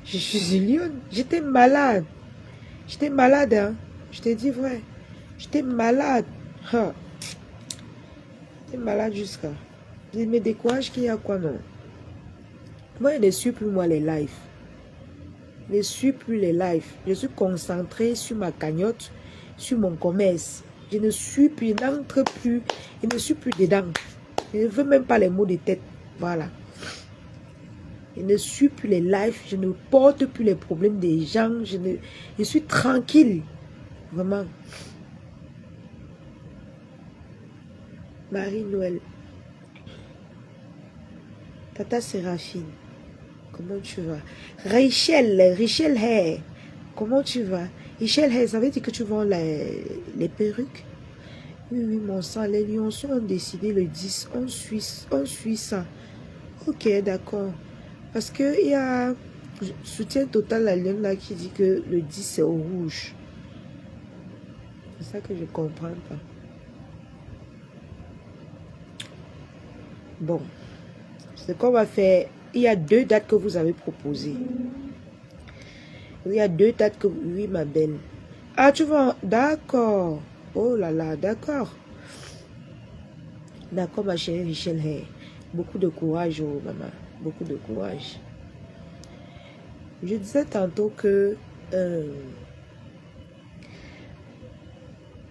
Je suis une lionne. J'étais malade. J'étais malade, hein. Je te dis vrai. J'étais malade. Hein. J'étais malade jusqu'à. Je me décourage qu'il y a quoi, non? Moi, je ne suis plus, moi, les lives. Je ne suis plus les lives. Je suis concentrée sur ma cagnotte, sur mon commerce. Je ne suis plus, je n'entre plus. Je ne suis plus dedans. Je ne veux même pas les mots de tête. Voilà. Je ne suis plus les lives. Je ne porte plus les problèmes des gens. Je suis tranquille. Vraiment. Marie-Noël. Tata Séraphine. Comment tu vas? Richel Hay. Comment tu vas? Richel Hay, ça veut dire que tu vends les perruques? Oui, mon sang. Les lionceaux ont décidé le 10. On suit ça. Ok, d'accord. Parce que il y a soutien total la Lyon là qui dit que le 10 c'est au rouge. C'est ça que je comprends pas. Bon. Ce qu'on va faire, il y a 2 dates que vous avez proposées. Il y a 2 dates que... Oui, ma belle. Ah, tu vas... D'accord. Oh là là, d'accord. D'accord, ma chérie Michel. Hey. Beaucoup de courage, oh maman. Beaucoup de courage. Je disais tantôt que...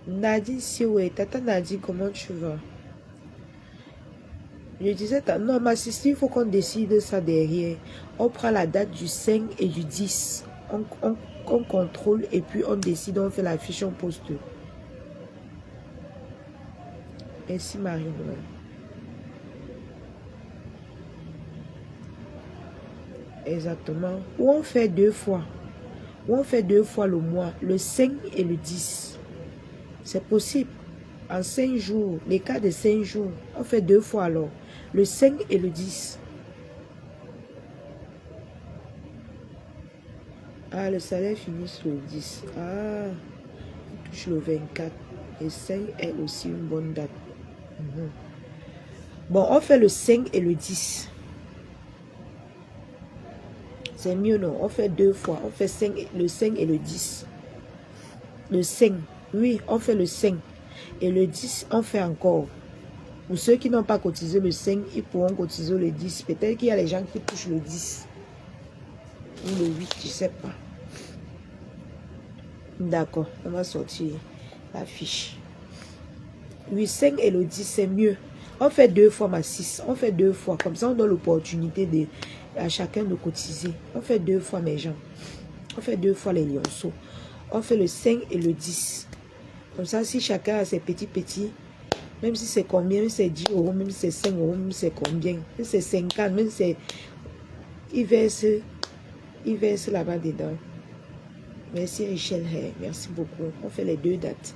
Nadine Sioué, Tata Nadine, comment tu vas? Je disais, non, ma sister, il faut qu'on décide ça derrière. On prend la date du 5 et du 10. On contrôle et puis on décide, on fait la fiche, on poste. Merci Marie-Noël. Exactement. Ou on fait 2 fois. Ou on fait 2 fois le mois, le 5 et le 10. C'est possible. En 5 jours, les cas de 5 jours, on fait 2 fois alors. Le 5 et le 10. Ah, le salaire finit sur le 10. Ah, il touche le 24. Et 5 est aussi une bonne date. Bon, on fait le 5 et le 10. C'est mieux, non? On fait 2 fois. On fait le 5 et le 10. Le 5. Oui, on fait le 5. Et le 10, on fait encore. Pour ceux qui n'ont pas cotisé le 5, ils pourront cotiser le 10. Peut-être qu'il y a les gens qui touchent le 10. Ou le 8, je ne sais pas. D'accord, on va sortir la fiche. Oui, 5 et le 10, c'est mieux. On fait 2 fois ma 6. On fait 2 fois. Comme ça, on donne l'opportunité à chacun de cotiser. On fait 2 fois mes gens. On fait 2 fois les lionceaux. On fait le 5 et le 10. Comme ça, si chacun a ses petits, même si c'est combien, même si c'est 10 euros, même si c'est 5 euros, même si c'est combien, même si c'est 50, même si c'est... Il verse là-bas dedans. Merci Richel, merci beaucoup. On fait les 2 dates.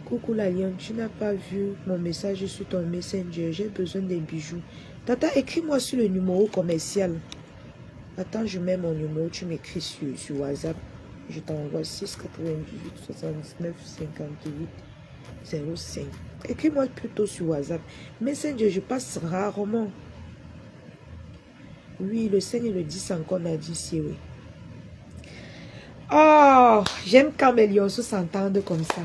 Coucou la lionne, tu n'as pas vu mon message sur ton Messenger. J'ai besoin des bijoux. Tata, écris-moi sur le numéro commercial. Attends, je mets mon numéro. Tu m'écris sur WhatsApp. Je t'envoie 6 98 79 58 05. Écris-moi plutôt sur WhatsApp. Messenger, je passe rarement. Oui, le 5 et le 10 encore, on a dit ici, oui. Oh, j'aime quand mes lionceaux s'entendent comme ça.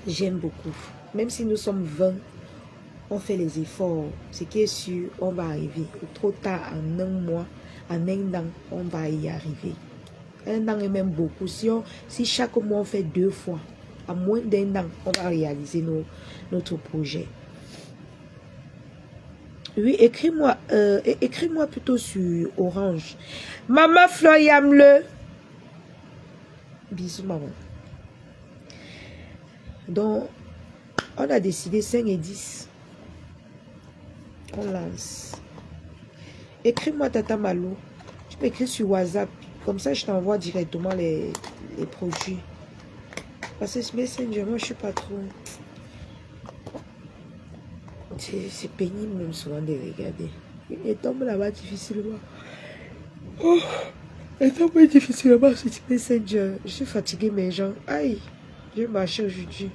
J'aime beaucoup. Même si nous sommes 20, on fait les efforts. Ce qui est sûr, on va arriver. Trop tard, en un mois, en un an, on va y arriver. Un an est même beaucoup. Si chaque mois on fait 2 fois, à moins d'un an, on va réaliser notre projet. Oui, écris-moi plutôt sur Orange. Maman Floyam-le. Bisous, maman. Donc, on a décidé 5 et 10. On lance. Écris-moi, Tata Malou. Tu peux écrire sur WhatsApp. Comme ça, je t'envoie directement les produits. Parce que ce Messenger, moi, je suis pas trop... C'est pénible même souvent de regarder. Il tombe là-bas difficilement. Oh, il tombe difficilement sur ce Messenger. Je suis fatiguée, mes gens. Aïe, j'ai marché aujourd'hui.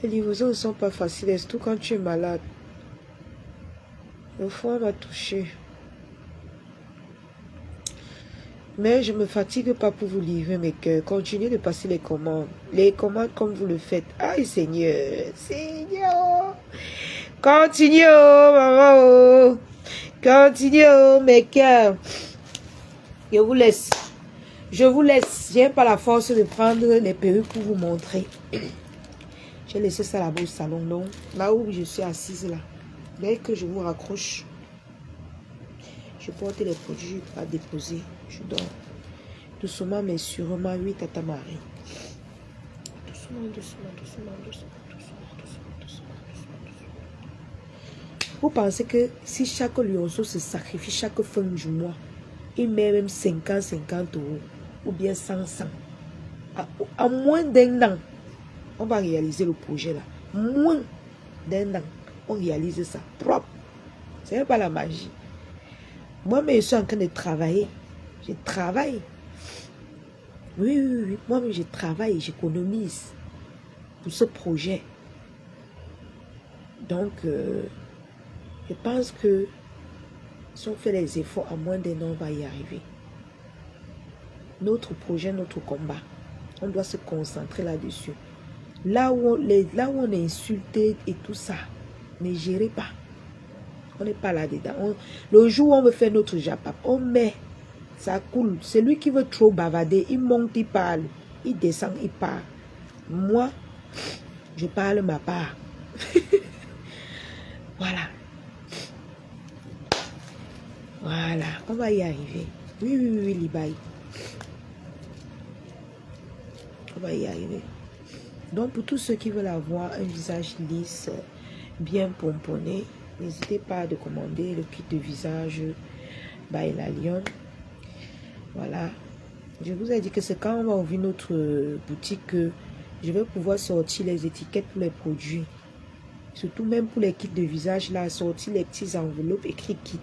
Les livraisons ne sont pas faciles, surtout quand tu es malade. Le foie m'a touché. Mais je ne me fatigue pas pour vous livrer mes cœurs. Continuez de passer les commandes. Les commandes comme vous le faites. Aïe Seigneur. Seigneur. Continuez, oh, maman. Oh. Continuez, oh, mes cœurs. Je vous laisse. Je vous laisse. Je n'ai pas la force de prendre les perruques pour vous montrer. J'ai laissé ça là-bas au salon. Donc, là où je suis assise là. Dès que je vous raccroche, je porte les produits à déposer. Je dors. Doucement, mais sûrement, oui, Tata Marie. Doucement. Vous pensez que si chaque lionceau se sacrifie chaque fin du mois, il met même 50 euros ou bien 100. À moins d'un an, on va réaliser le projet là. Moins d'un an, on réalise ça. Propre. Ce n'est pas la magie. Moi, mais je suis en train de travailler. Je travaille. Oui. Moi-même, je travaille, j'économise pour ce projet. Donc, je pense que si on fait les efforts, à moins d'un an, on va y arriver. Notre projet, notre combat, on doit se concentrer là-dessus. Là où on est insulté et tout ça, ne gérez pas. On n'est pas là-dedans. Le jour où on veut faire notre japap, on met, ça coule. Celui qui veut trop bavarder, il monte, il parle. Il descend, il part. Moi, je parle ma part. Voilà. Voilà, on va y arriver. Oui, Libaï. On va y arriver. Donc, pour tous ceux qui veulent avoir un visage lisse, bien pomponné, n'hésitez pas à commander le kit de visage by la Lionne. Voilà. Je vous ai dit que c'est quand on va ouvrir notre boutique que je vais pouvoir sortir les étiquettes pour les produits. Surtout même pour les kits de visage, là, sortir les petits enveloppes écrits kit.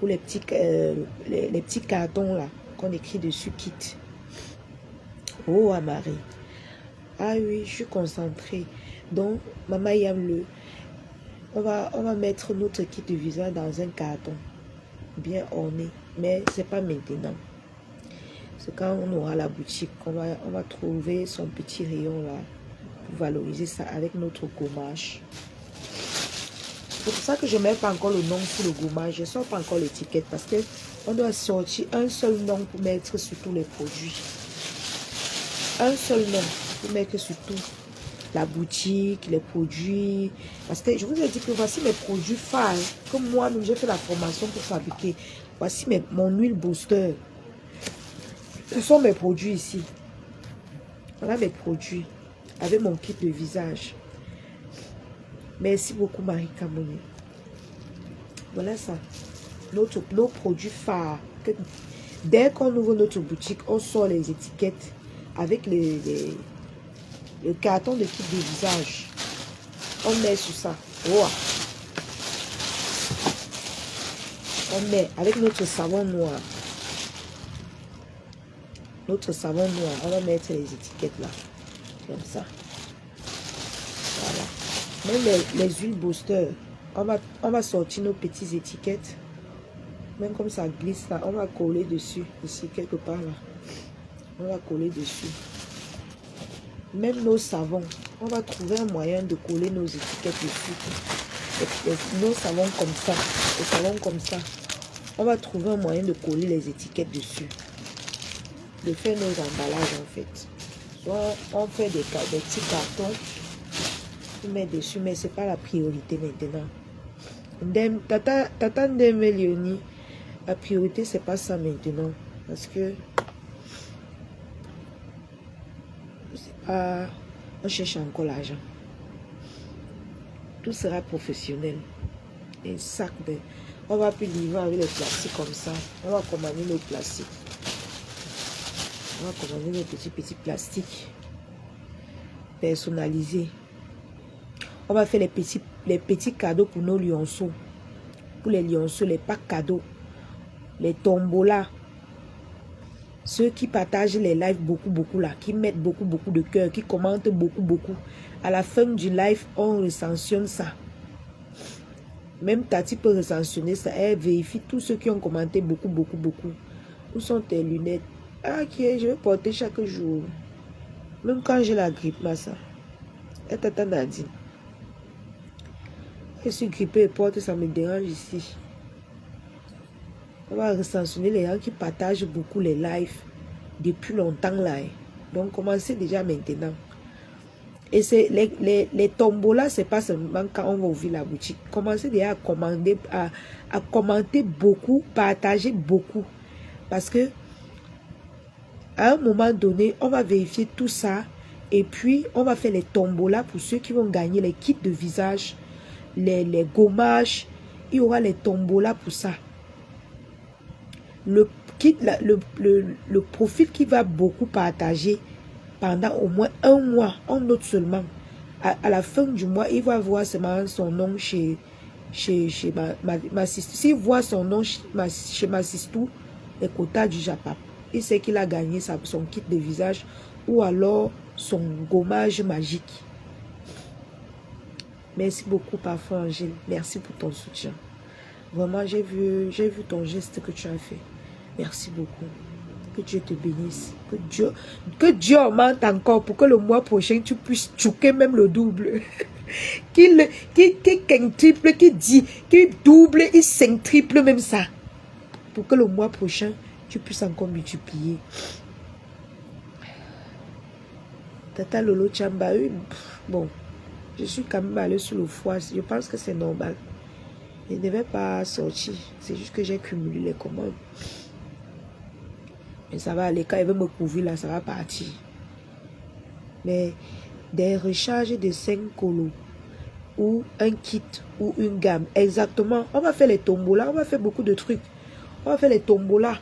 pour les petits cartons là, qu'on écrit dessus kit. Oh, Amari. Ah oui, je suis concentrée. Donc, maman aime le... On va mettre notre kit de visage dans un carton. Bien orné. Mais c'est pas maintenant. C'est quand on aura la boutique. On va trouver son petit rayon là. Pour valoriser ça avec notre gommage. C'est pour ça que je ne mets pas encore le nom sur le gommage. Je ne sors pas encore l'étiquette parce que on doit sortir un seul nom pour mettre sur tous les produits. Un seul nom pour mettre sur tout. La boutique, les produits. Parce que je vous ai dit que voici mes produits phares. Comme moi, j'ai fait la formation pour fabriquer. Voici mon huile booster. Ce sont mes produits ici. Voilà mes produits. Avec mon kit de visage. Merci beaucoup, Marie Camoné. Voilà ça. Nos produits phares. Dès qu'on ouvre notre boutique, on sort les étiquettes avec le carton de kit de visage. On met sur ça. Wow. On met avec notre savon noir. Notre savon noir. On va mettre les étiquettes là. Comme ça. Voilà. Même les huiles booster. On va sortir nos petites étiquettes. Même comme ça glisse là. On va coller dessus. Ici, quelque part là. On va coller dessus. Même nos savons. On va trouver un moyen de coller nos étiquettes dessus. Nos savons comme ça. Les savons comme ça. On va trouver un moyen de coller les étiquettes dessus. De faire nos emballages en fait. Soit on fait des petits cartons. On met dessus. Mais ce n'est pas la priorité maintenant. Tata Ndeme Léonie. La priorité, c'est pas ça maintenant. Parce que on cherche encore l'argent. Tout sera professionnel. Un sac de... On va plus livrer avec les plastiques comme ça. On va commander nos plastiques. On va commander nos petits plastiques personnalisés. On va faire les petits cadeaux pour nos lionceaux. Pour les lionceaux, les packs cadeaux. Les tombolas. Ceux qui partagent les lives beaucoup là, qui mettent beaucoup de cœur, qui commentent beaucoup. À la fin du live, on recensionne ça. Même Tati peut recensionner ça. Elle vérifie tous ceux qui ont commenté beaucoup. Où sont tes lunettes? Ah, ok, je vais porter chaque jour. Même quand j'ai la grippe, là, ça. Et Tata Nadine. Je suis grippée et porte, ça me dérange ici. On va recensionner les gens qui partagent beaucoup les lives depuis longtemps là. Donc, commencez déjà maintenant. Et c'est les tombolas, c'est pas seulement quand on va ouvrir la boutique. Commencez déjà à commenter beaucoup, partager beaucoup. Parce que à un moment donné, on va vérifier tout ça. Et puis, on va faire les tombolas pour ceux qui vont gagner les kits de visage, les gommages. Il y aura les tombolas pour ça. Le profil qui va beaucoup partager pendant au moins un mois, on note seulement. À la fin du mois, il va voir seulement son nom chez ma sister. S'il voit son nom chez ma sister, les quotas du Japon, il sait qu'il a gagné son kit de visage ou alors son gommage magique. Merci beaucoup, Parfum Angèle. Merci pour ton soutien. Vraiment, j'ai vu ton geste que tu as fait. Merci beaucoup. Que Dieu te bénisse. Que Dieu augmente encore pour que le mois prochain, tu puisses choquer même le double. Qu'il quintuple, qu'il double, il cinquiple même ça. Pour que le mois prochain, tu puisses encore multiplier. Tata Lolo Chamba, bon, je suis quand même allée sur le foie. Je pense que c'est normal. Je ne devais pas sortir. C'est juste que j'ai cumulé les commandes. Mais ça va aller. Quand il veut me couvrir là, ça va partir. Mais des recharges de 5 colos ou un kit ou une gamme. Exactement. On va faire les tombolas. On va faire beaucoup de trucs. On va faire les tombolas.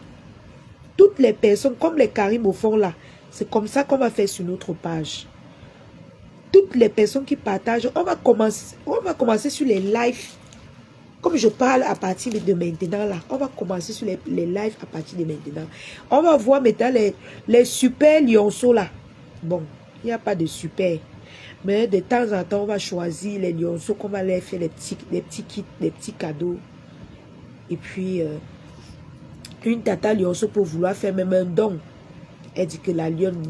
Toutes les personnes, comme les Karim au fond là, c'est comme ça qu'on va faire sur notre page. Toutes les personnes qui partagent, on va commencer sur les lives Comme je parle à partir de maintenant, là, on va commencer sur les lives à partir de maintenant. On va voir maintenant les super lionceaux, là. Bon, il n'y a pas de super. Mais de temps en temps, on va choisir les lionceaux qu'on va leur faire les petits kits, les petits cadeaux. Et puis, une tata lionceau pour vouloir faire même un don. Elle dit que la lionne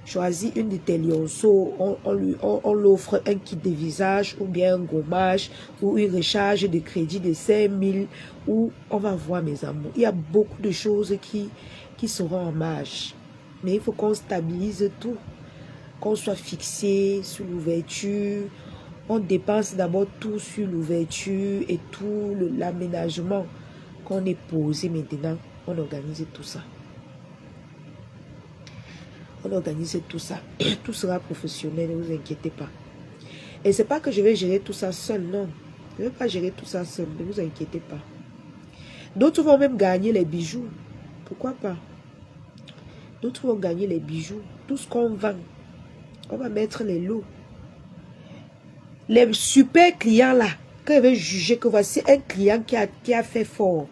choisit une de tes lionceaux, on l'offre un kit de visage ou bien un gommage ou une recharge de crédit de 5000 ou on va voir mes amours. Il y a beaucoup de choses qui seront en marge. Mais il faut qu'on stabilise tout, qu'on soit fixé sur l'ouverture. On dépense d'abord tout sur l'ouverture et tout l'aménagement qu'on est posé maintenant. On organise tout ça. On organise tout ça. Tout sera professionnel, ne vous inquiétez pas. Et c'est pas que je vais gérer tout ça seul, non. Je ne vais pas gérer tout ça seul, ne vous inquiétez pas. D'autres vont même gagner les bijoux. Pourquoi pas? D'autres vont gagner les bijoux. Tout ce qu'on vend, on va mettre les lots. Les super clients là, quand ils veulent juger que voici un client qui a fait fort.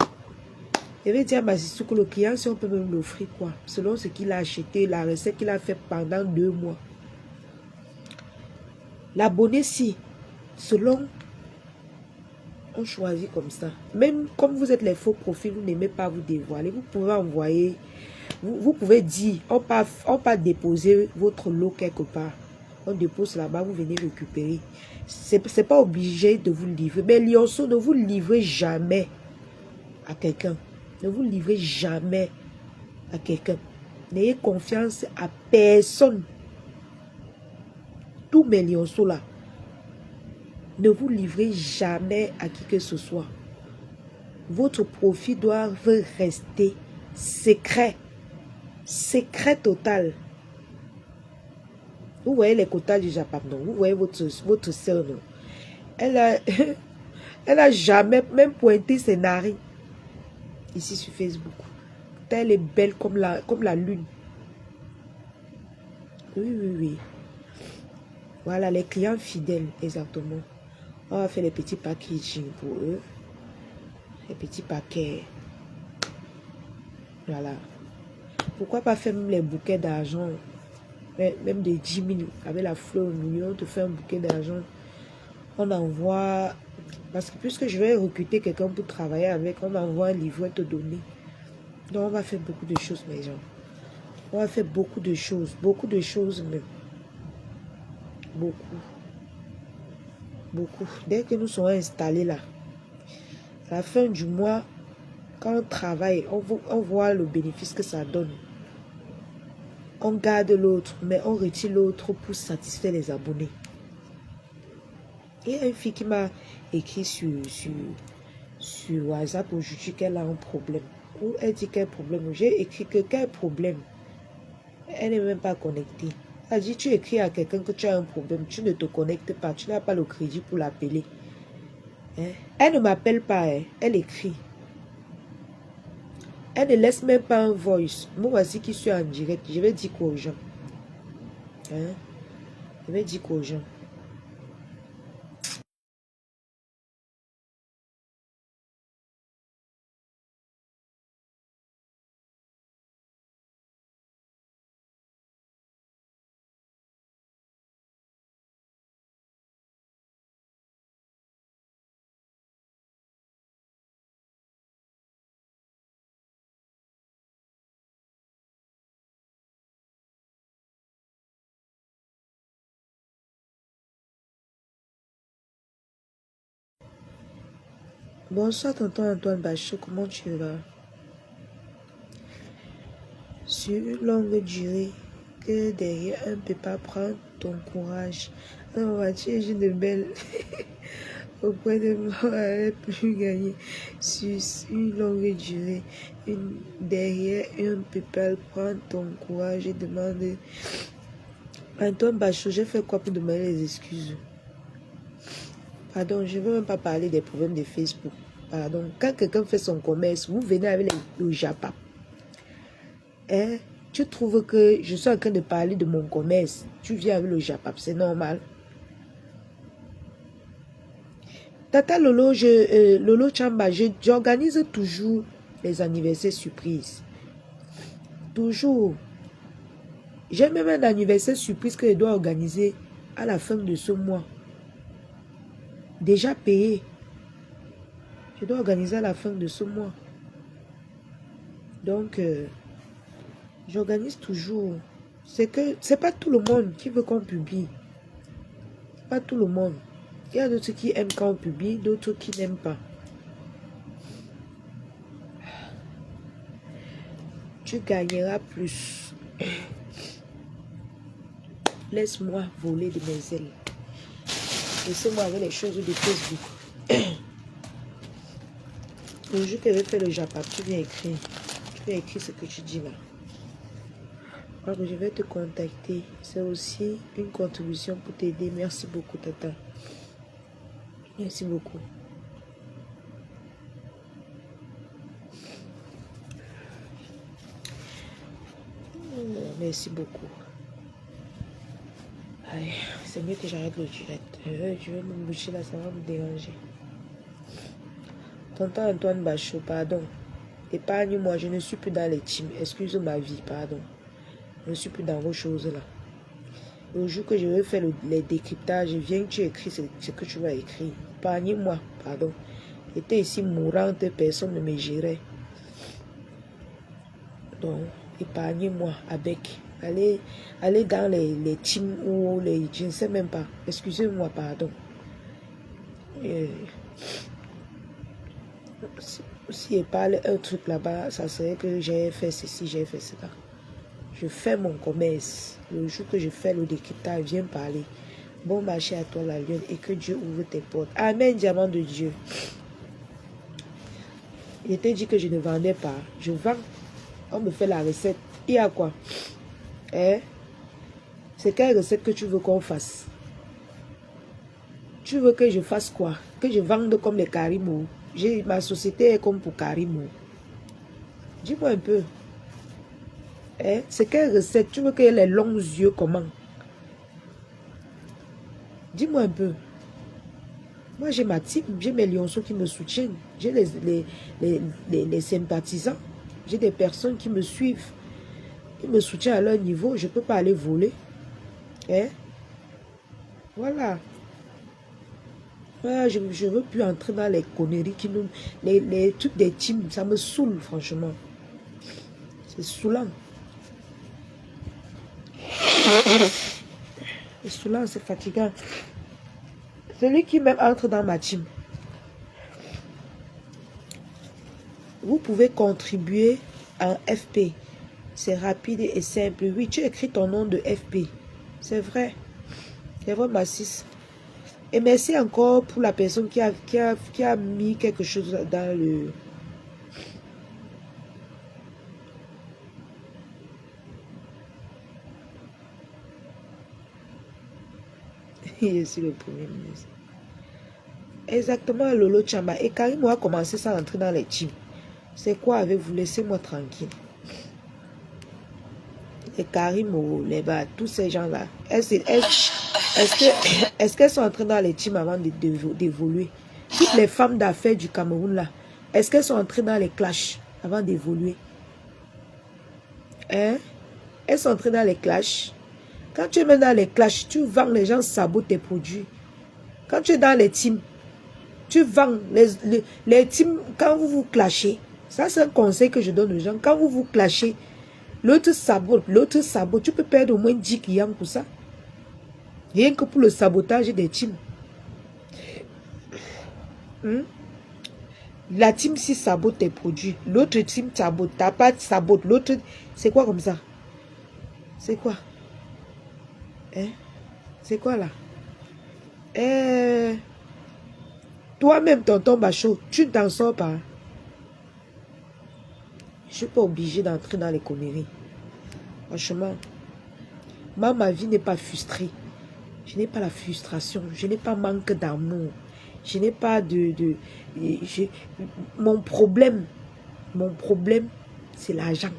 Je vais dire à Massissou que le client, si on peut même l'offrir quoi, selon ce qu'il a acheté, la recette qu'il a fait pendant 2 mois. L'abonné, si, selon, on choisit comme ça. Même comme vous êtes les faux profils, vous n'aimez pas vous dévoiler, vous pouvez envoyer, vous pouvez dire, on part déposer votre lot quelque part. On dépose là-bas, vous venez récupérer. C'est pas obligé de vous livrer. Mais lionceau, ne vous livrez jamais à quelqu'un. Ne vous livrez jamais à quelqu'un. N'ayez confiance à personne. Tous mes lionceaux là, ne vous livrez jamais à qui que ce soit. Votre profit doit rester secret. Secret total. Vous voyez les quotas du Japon, non? Vous voyez votre soeur, non? Elle a jamais même pointé ses narines ici sur Facebook. Elle est belle comme la lune. Oui. Voilà, les clients fidèles, exactement. On va faire les petits packaging pour eux. Les petits paquets. Voilà. Pourquoi pas faire même les bouquets d'argent? Même de 10 000 avec la fleur au milieu, on te fait un bouquet d'argent. On envoie, parce que puisque je vais recruter quelqu'un pour travailler avec, on envoie un livret te donner. Donc on va faire beaucoup de choses, mes gens. On va faire beaucoup de choses même. Beaucoup. Dès que nous serons installés là, à la fin du mois, quand on travaille, on voit le bénéfice que ça donne. On garde l'autre, mais on retire l'autre pour satisfaire les abonnés. Il y a une fille qui m'a écrit sur WhatsApp aujourd'hui qu'elle a un problème. Ou elle dit quel problème. J'ai écrit que quel problème. Elle n'est même pas connectée. Elle dit, tu écris à quelqu'un que tu as un problème, tu ne te connectes pas, tu n'as pas le crédit pour l'appeler. Hein? Elle ne m'appelle pas, hein? Elle écrit. Elle ne laisse même pas un voice. Moi, voici qui suis en direct. Je vais dire quoi aux gens? Hein? Je vais dire quoi aux gens? Bonsoir, tonton Antoine Bachot, comment tu vas? Sur une longue durée, que derrière un peut pas prendre ton courage. En voiture, j'ai de belles auprès de moi, elle plus gagner. Sur une longue durée, derrière un peut pas prendre ton courage et demande. Antoine Bachot, j'ai fait quoi pour demander les excuses? Pardon, je ne veux même pas parler des problèmes de Facebook. Pardon, quand quelqu'un fait son commerce, vous venez avec le Japon. Hein? Tu trouves que je suis en train de parler de mon commerce. Tu viens avec le Japon, c'est normal. Tata Lolo, Lolo Chamba, j'organise toujours les anniversaires surprises. Toujours. J'ai même un anniversaire surprise que je dois organiser à la fin de ce mois. Déjà payé. Je dois organiser à la fin de ce mois. Donc, j'organise toujours. C'est que c'est pas tout le monde qui veut qu'on publie. Pas tout le monde. Il y a d'autres qui aiment quand on publie, d'autres qui n'aiment pas. Tu gagneras plus. Laisse-moi voler de mes ailes. Laissez-moi avec les choses de Facebook. Le jour que je vais faire le Japon, tu viens écrire. Tu viens écrire ce que tu dis là. Alors, je vais te contacter. C'est aussi une contribution pour t'aider. Merci beaucoup, Tata. Merci beaucoup. Merci beaucoup. C'est mieux que j'arrête le direct. Je vais me boucher là, ça va me déranger. Tonton Antoine Bachot, pardon. Épargne-moi, je ne suis plus dans les teams. Excuse ma vie, pardon. Je ne suis plus dans vos choses là. Le jour que je vais faire les décryptages, viens que tu écris ce que tu vas écrire. Épargnez-moi, pardon. J'étais ici mourante, personne ne me gérait. Donc, épargnez-moi avec. Allez dans les teams ou les... Je ne sais même pas. Excusez-moi, pardon. Si je parle un truc là-bas, ça serait que j'ai fait ceci, j'ai fait cela. Je fais mon commerce. Le jour que je fais le décryptage, viens parler. Bon marché à toi, la lionne, et que Dieu ouvre tes portes. Amen, diamant de Dieu. Il était dit que je ne vendais pas. Je vends. On me fait la recette. Il y a quoi? C'est quelle recette que tu veux qu'on fasse? Tu veux que je fasse quoi? Que je vende comme les Karimo? Ma société est comme pour Karimo. Dis-moi un peu. C'est quelle recette? Tu veux qu'il y ait les longs yeux comment? Dis-moi un peu. Moi, j'ai ma team, j'ai mes lionceaux qui me soutiennent. J'ai les sympathisants. J'ai des personnes qui me suivent. Ils me soutiennent à leur niveau. Je ne peux pas aller voler. Voilà. Voilà, je ne veux plus entrer dans les conneries qui nous... Les trucs des teams, ça me saoule, franchement. C'est saoulant. C'est saoulant, c'est fatigant. Celui qui même entre dans ma team. Vous pouvez contribuer en FP. C'est rapide et simple. Oui, tu écris ton nom de FP. C'est vrai. C'est vrai, Massis. Et merci encore pour la personne qui a mis quelque chose dans le... Je suis le premier ministre. Exactement, Lolo Chamba. Et Karim a commencé sans entrer dans les teams. C'est quoi avec vous? Laissez-moi tranquille. Les Karim, les bas, tous ces gens-là. Est-ce qu'elles sont entrées dans les teams avant d'évoluer? Toutes les femmes d'affaires du Cameroun, là, est-ce qu'elles sont entrées dans les clashs avant d'évoluer? Elles sont entrées dans les clashs. Quand tu es même dans les clashs, tu vends, les gens sabotent tes produits. Quand tu es dans les teams, tu vends les teams, quand vous vous clashez, ça c'est un conseil que je donne aux gens, quand vous vous clashez, l'autre sabote, tu peux perdre au moins 10 clients pour ça. Rien que pour le sabotage des teams. La team si sabote tes produits, l'autre team sabote, ta part sabote, l'autre, c'est quoi comme ça? C'est quoi? C'est quoi là? Toi-même, tonton Bachot, tu ne t'en sors pas. Je ne suis pas obligé d'entrer dans les conneries. Franchement, ma vie n'est pas frustrée. Je n'ai pas la frustration. Je n'ai pas manque d'amour. Je n'ai pas mon problème, c'est l'argent.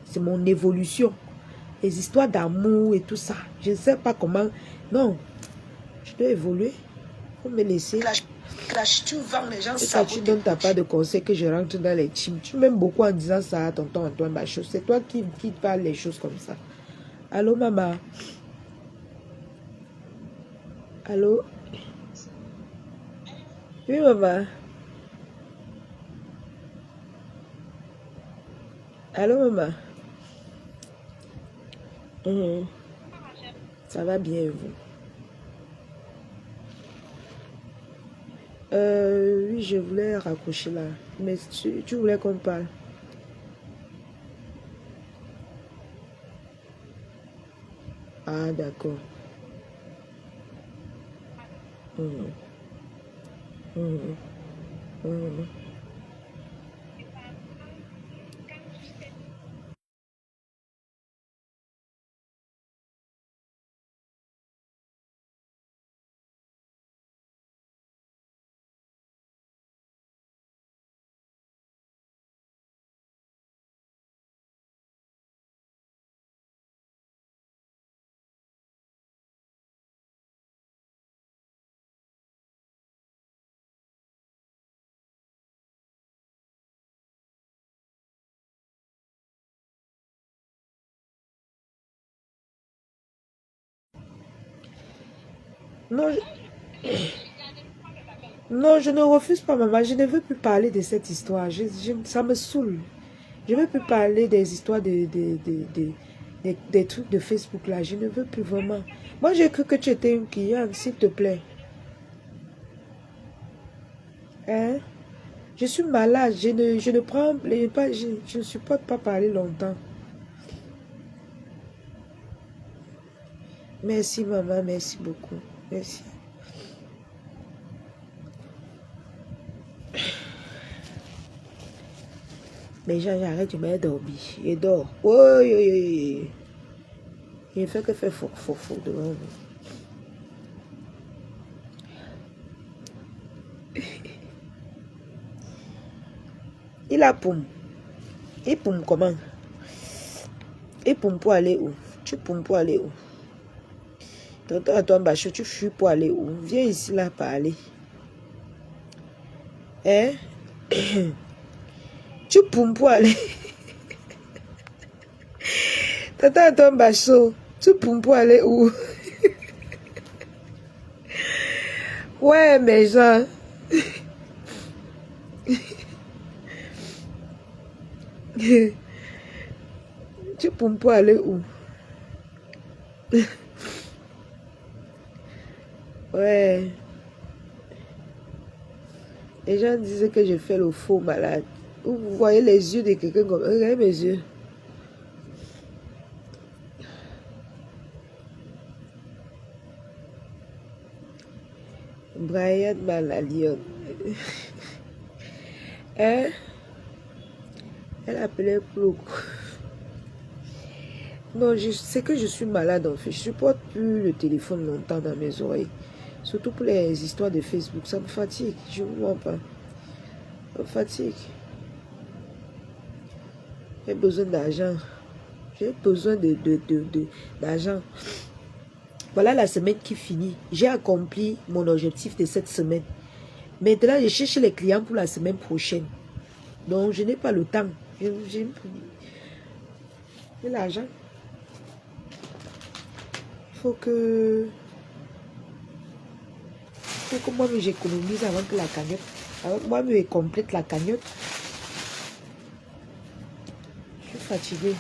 C'est mon évolution. Les histoires d'amour et tout ça. Je ne sais pas comment. Non, je dois évoluer. Faut me laisser.
Clash, tu vends les gens.
Et quand tu donnes ta part de conseil que je rentre dans les teams, tu m'aimes beaucoup en disant ça à tonton Antoine Bachot. C'est toi qui parles les choses comme ça. Allô, maman? Allô? Oui, maman. Allô, maman? Ça va bien, et vous? Oui, je voulais raccrocher là. Mais tu voulais qu'on parle? Ah, d'accord. Mhm. Mhm. Mhm. Non, non, je ne refuse pas, maman. Je ne veux plus parler de cette histoire. Ça me saoule. Je ne veux plus parler des histoires des trucs de Facebook là. Je ne veux plus vraiment. Moi, j'ai cru que tu étais une cliente, s'il te plaît. Hein? Je suis malade. Je ne prends pas. Je ne supporte pas parler longtemps. Merci, maman. Merci beaucoup. Merci. Mais j'arrête, je m'ai dormi. Il dort. Oui, oui, oui. Il ne fait que faire faux devant vous. Il a poum. Il poum comment? Il poum pour aller où? Tu poum pour aller où? Tonton Antoine Bachot, tu fuis pour aller où? Viens ici là parler. Hein? Tu poum pour aller. Tonton Antoine Bachot, tu poum pour aller où? Ouais, mais genre. Tu poum pour aller où? Ouais. Les gens disaient que je fais le faux malade. Vous voyez les yeux de quelqu'un comme... Regardez mes yeux. Brian Malalion. Hein? Elle appelait Plouk. Non, je sais que je suis malade en fait. Je supporte plus le téléphone longtemps dans mes oreilles. Surtout pour les histoires de Facebook. Ça me fatigue. Je ne vous mens pas. Ça me fatigue. J'ai besoin d'argent. J'ai besoin d'argent. Voilà la semaine qui finit. J'ai accompli mon objectif de cette semaine. Maintenant, je cherche les clients pour la semaine prochaine. Donc, je n'ai pas le temps. J'ai l'argent. Il faut que moi j'économise avant que la cagnotte. Avant que moi je complète la cagnotte. Je suis fatiguée.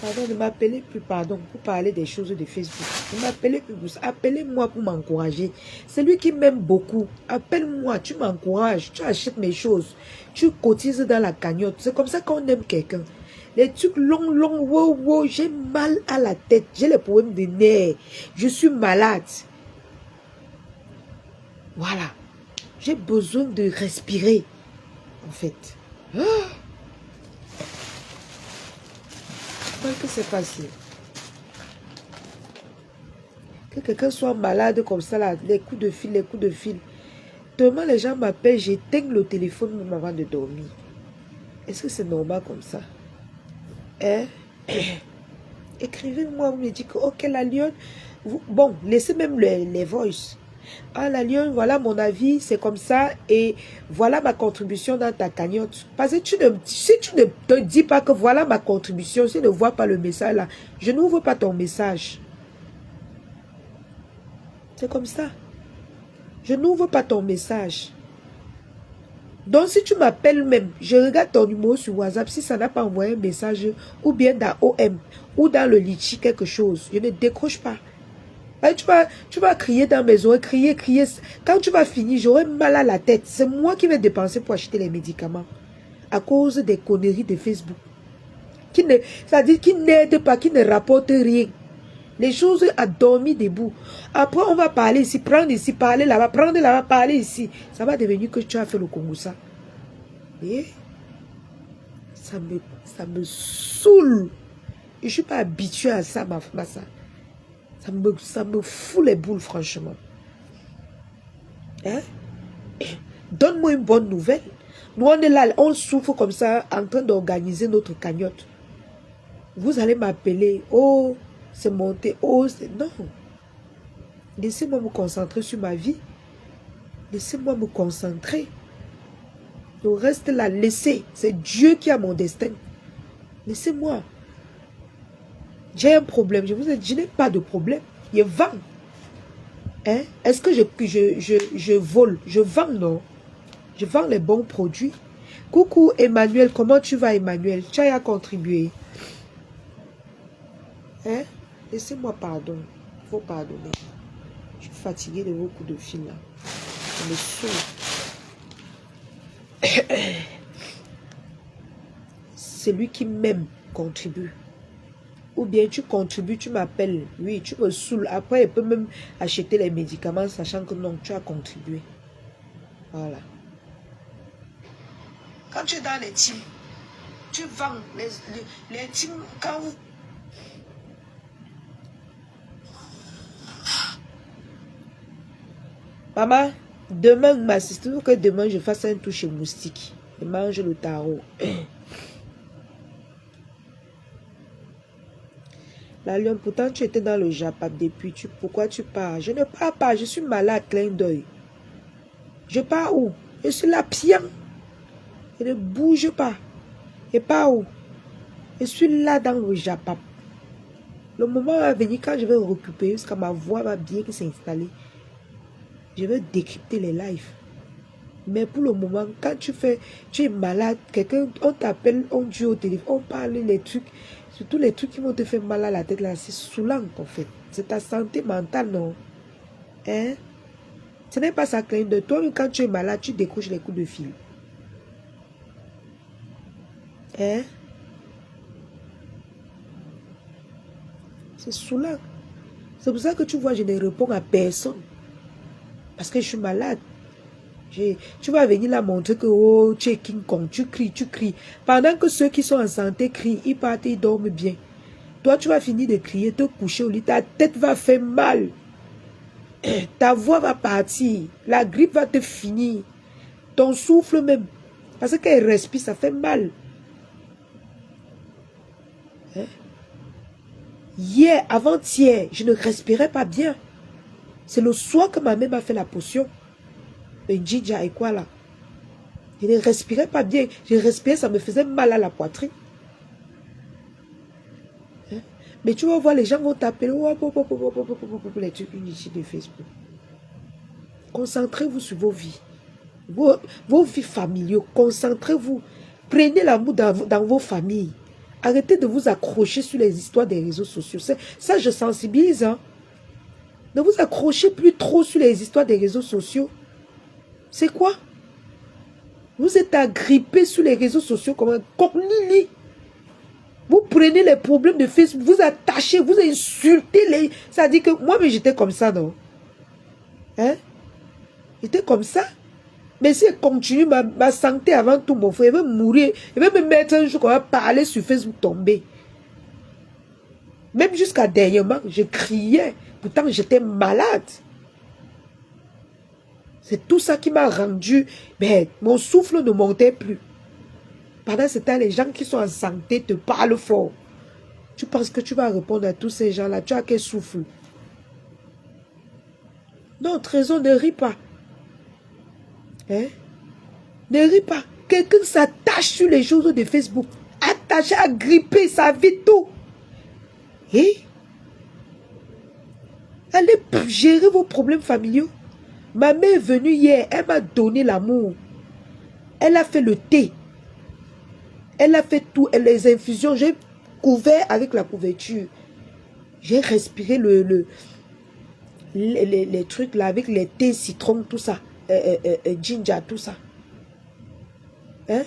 Pardon, ne m'appelez plus, pardon, pour parler des choses de Facebook. Ne m'appelez plus pour ça. Appelez-moi pour m'encourager. C'est lui qui m'aime beaucoup. Appelle-moi, tu m'encourages, tu achètes mes choses. Tu cotises dans la cagnotte. C'est comme ça qu'on aime quelqu'un. Les trucs longs, wow, wow, j'ai mal à la tête. J'ai les problèmes de nerfs. Je suis malade. Voilà. J'ai besoin de respirer, en fait. Qu'est-ce qui s'est passé? Que quelqu'un soit malade comme ça, là, les coups de fil, les coups de fil. Tellement les gens m'appellent, j'éteins le téléphone même avant de dormir. Est-ce que c'est normal comme ça? Hein? Écrivez-moi, vous me dites que, ok, la lionne, bon, laissez même les voice. Ah, la lionne, voilà mon avis, c'est comme ça. Et voilà ma contribution dans ta cagnotte. Parce que si tu ne te dis pas que voilà ma contribution, si tu ne vois pas le message là, je n'ouvre pas ton message. C'est comme ça. Je n'ouvre pas ton message. Donc, si tu m'appelles même, je regarde ton numéro sur WhatsApp, si ça n'a pas envoyé un message, ou bien dans OM, ou dans le Litchi, quelque chose, je ne décroche pas. Tu vas crier dans mes oreilles, crier. Quand tu vas finir, j'aurai mal à la tête. C'est moi qui vais dépenser pour acheter les médicaments. À cause des conneries de Facebook. C'est-à-dire qui n'aident pas, qui ne rapportent rien. Les choses à dormir debout. Après, on va parler ici, prendre ici, parler là-bas, prendre là-bas, parler ici. Ça va devenir que tu as fait le Congo ça. Et ça me saoule. Je ne suis pas habituée à ça, ma femme. Ça me fout les boules, franchement. Hein? Donne-moi une bonne nouvelle. Nous, on est là, on souffre comme ça, en train d'organiser notre cagnotte. Vous allez m'appeler. Oh, c'est monté. Oh, c'est... Non. Laissez-moi me concentrer sur ma vie. Laissez-moi me concentrer. Le reste là, laissez. C'est Dieu qui a mon destin. Laissez-moi. J'ai un problème. Je vous ai dit, je n'ai pas de problème. Je vends. Hein? Est-ce que je vole? Je vends, non? Je vends les bons produits. Coucou Emmanuel, comment tu vas Emmanuel? Tu as contribué. Hein? Laissez-moi pardon. Il faut pardonner. Je suis fatiguée de vos coups de fil là. Ça me saoule. C'est lui qui m'aime contribue. Ou bien tu contribues, tu m'appelles. Oui, tu me saoules. Après, il peut même acheter les médicaments sachant que non, tu as contribué. Voilà.
Quand tu es dans les teams, tu vends les teams quand vous...
Maman, demain, m'assiste que demain je fasse un toucher moustique. Je mange le tarot. La lionne, pourtant tu étais dans le Japon depuis. Pourquoi tu pars? Je ne pars pas, je suis malade, clin d'œil. Je pars où? Je suis là, pian. Je ne bouge pas. Je pars où? Je suis là dans le Japon. Le moment va venir quand je vais récupérer, parce que ma voix va bien s'installer. Je vais décrypter les lives. Mais pour le moment, quand tu es malade, quelqu'un, on t'appelle, on dit au téléphone, on parle les trucs. Surtout les trucs qui vont te faire mal à la tête, là, c'est saoulant, en fait. C'est ta santé mentale, non? Hein? Ce n'est pas ça, clin de toi, quand tu es malade, tu décroches les coups de fil. Hein? C'est saoulant. C'est pour ça que tu vois, je ne réponds à personne. Parce que je suis malade. Tu vas venir là montrer que oh, tu es King Kong, tu cries. Pendant que ceux qui sont en santé crient, ils partent, ils dorment bien. Toi, tu vas finir de crier, te coucher au lit, ta tête va faire mal. Ta voix va partir, la grippe va te finir. Ton souffle même. Parce qu'elle respire, ça fait mal. Hein? Hier, avant-hier, je ne respirais pas bien. C'est le soir que ma mère m'a fait la potion. Le Djidja et quoi là? Je ne respirais pas bien. Je respirais, ça me faisait mal à la poitrine. Hein? Mais tu vas voir, les gens vont t'appeler. Les trucs inutiles de Facebook. Concentrez-vous sur vos vies. Vos vies familiales. Concentrez-vous. Prenez l'amour dans vos familles. Arrêtez de vous accrocher sur les histoires des réseaux sociaux. Ça, je sensibilise. Hein? Ne vous accrochez plus trop sur les histoires des réseaux sociaux. C'est quoi? Vous êtes agrippés sur les réseaux sociaux comme un coq-nini. Vous prenez les problèmes de Facebook, vous attachez, vous insultez les... Ça dit que moi, mais j'étais comme ça, non? Hein? J'étais comme ça. Mais si elle continue, ma santé avant tout, mon frère, elle va mourir. Elle va me mettre un jour qu'on va parler sur Facebook, tomber. Même jusqu'à dernièrement, je criais. Pourtant, j'étais malade. C'est tout ça qui m'a rendu, mais mon souffle ne montait plus. Pendant ce temps, les gens qui sont en santé te parlent fort. Tu penses que tu vas répondre à tous ces gens-là, tu as quel souffle? Non, Trésor, ne ris pas. Hein? Ne ris pas. Quelqu'un s'attache sur les choses de Facebook. Attaché, agrippé, ça vit tout. Et allez gérer vos problèmes familiaux. Ma mère est venue hier, elle m'a donné l'amour. Elle a fait le thé. Elle a fait tout, les infusions. J'ai couvert avec la couverture. J'ai respiré les trucs là avec les thés, citron, tout ça. Ginger, tout ça. Hein?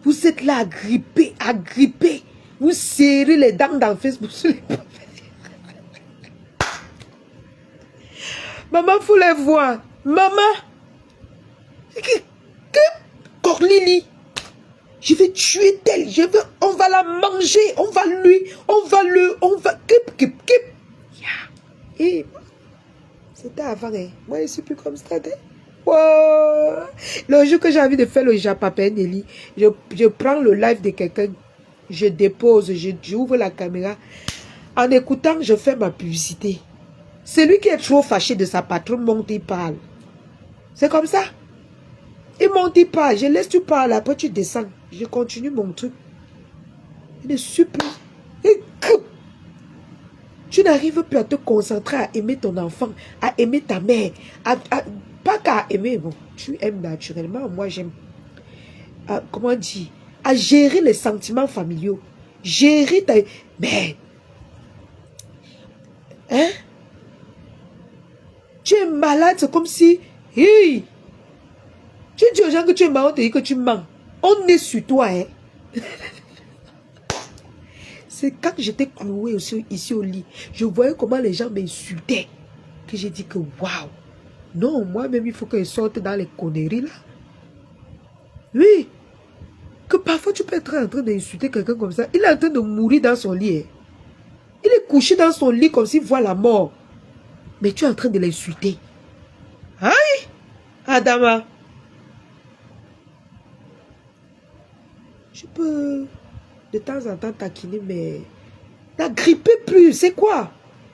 Vous êtes là agrippé, agrippé. Vous serrez les dents dans Facebook. Maman, faut les voir. Maman. Corlili. Je vais tuer tel. On va la manger. On va Kip. Et c'était avant. Hein. Moi, je ne suis plus comme ça. Hein. Wow. Le jour que j'ai envie de faire le Japapé Nelly, je prends le live de quelqu'un. Je dépose. J'ouvre la caméra. En écoutant, je fais ma publicité. Celui qui est trop fâché de sa patronne monte, il parle. C'est comme ça. Il monte, il parle. Je laisse tu parles. Après, tu descends. Je continue mon truc. Il est super. Tu n'arrives plus à te concentrer à aimer ton enfant, à aimer ta mère. Pas qu'à aimer. Bon, tu aimes naturellement. Moi, j'aime. Comment dire? À gérer les sentiments familiaux. Gérer ta... Mais... Hein? Tu es malade, c'est comme si... Hey, tu dis aux gens que tu es malade, on te dit que tu mens. On est sur toi, hein. C'est quand j'étais clouée aussi, ici au lit, je voyais comment les gens m'insultaient, que j'ai dit que waouh. Non, moi-même, il faut que je sorte dans les conneries là. Oui. Que parfois tu peux être en train d'insulter quelqu'un comme ça. Il est en train de mourir dans son lit. Hein. Il est couché dans son lit comme s'il voit la mort. Mais tu es en train de l'insulter. Aïe, Adama. Je peux de temps en temps taquiner, mais n'agrippez plus. C'est quoi?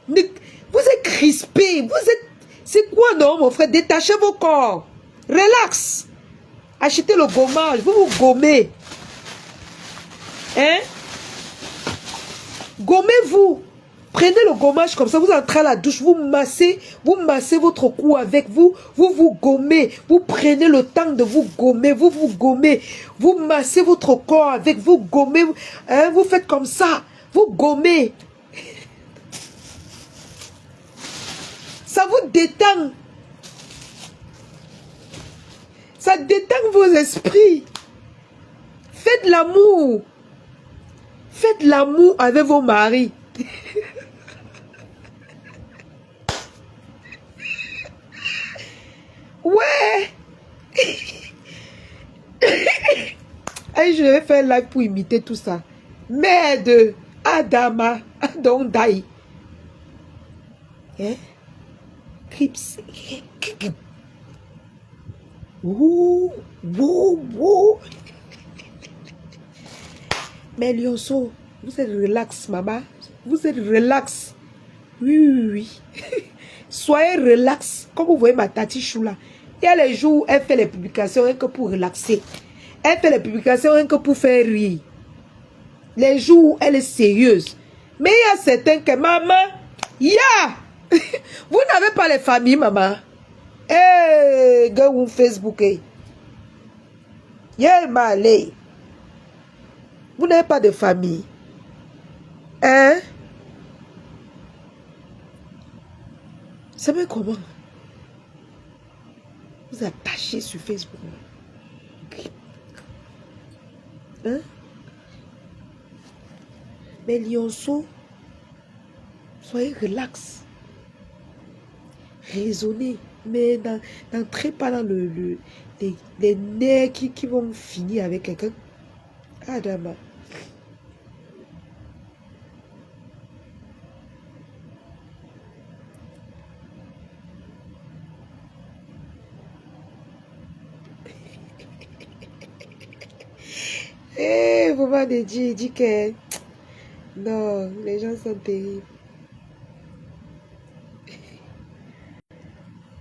Vous êtes crispé. Vous êtes... C'est quoi, non, mon frère? Détachez vos corps. Relax. Achetez le gommage. Vous vous gommez. Hein? Gommez-vous. Prenez le gommage comme ça, vous entrez à la douche, vous massez votre cou avec vous, vous gommez, vous prenez le temps de vous gommer, vous gommez, vous massez votre corps avec, vous gommez, hein, vous faites comme ça, vous gommez. Ça vous détend. Ça détend vos esprits. Faites l'amour. Faites l'amour avec vos maris. Ouais. Et je vais faire live pour imiter tout ça. Merde. Adama. Don't die. Hein? Crips. Ouh. Ouh. Ouh. Mais Lionceau, vous êtes relax, maman. Vous êtes relax. Oui. Soyez relax. Comme vous voyez ma tati chou là. Il y a les jours où elle fait les publications rien que pour relaxer. Elle fait les publications rien que pour faire rire. Les jours où elle est sérieuse. Mais il y a certains que maman, vous n'avez pas les familles, maman. Eh, gars, ou Facebook, malé. Vous n'avez pas de famille. Hein? Ça veut comment? Vous attachez sur Facebook. Hein? Mais Lionceau, soyez relax. Raisonnez. Mais n'entrez pas dans les nerfs qui vont finir avec quelqu'un. Adama. Eh, maman de Dieu, il dit que non, les gens sont terribles.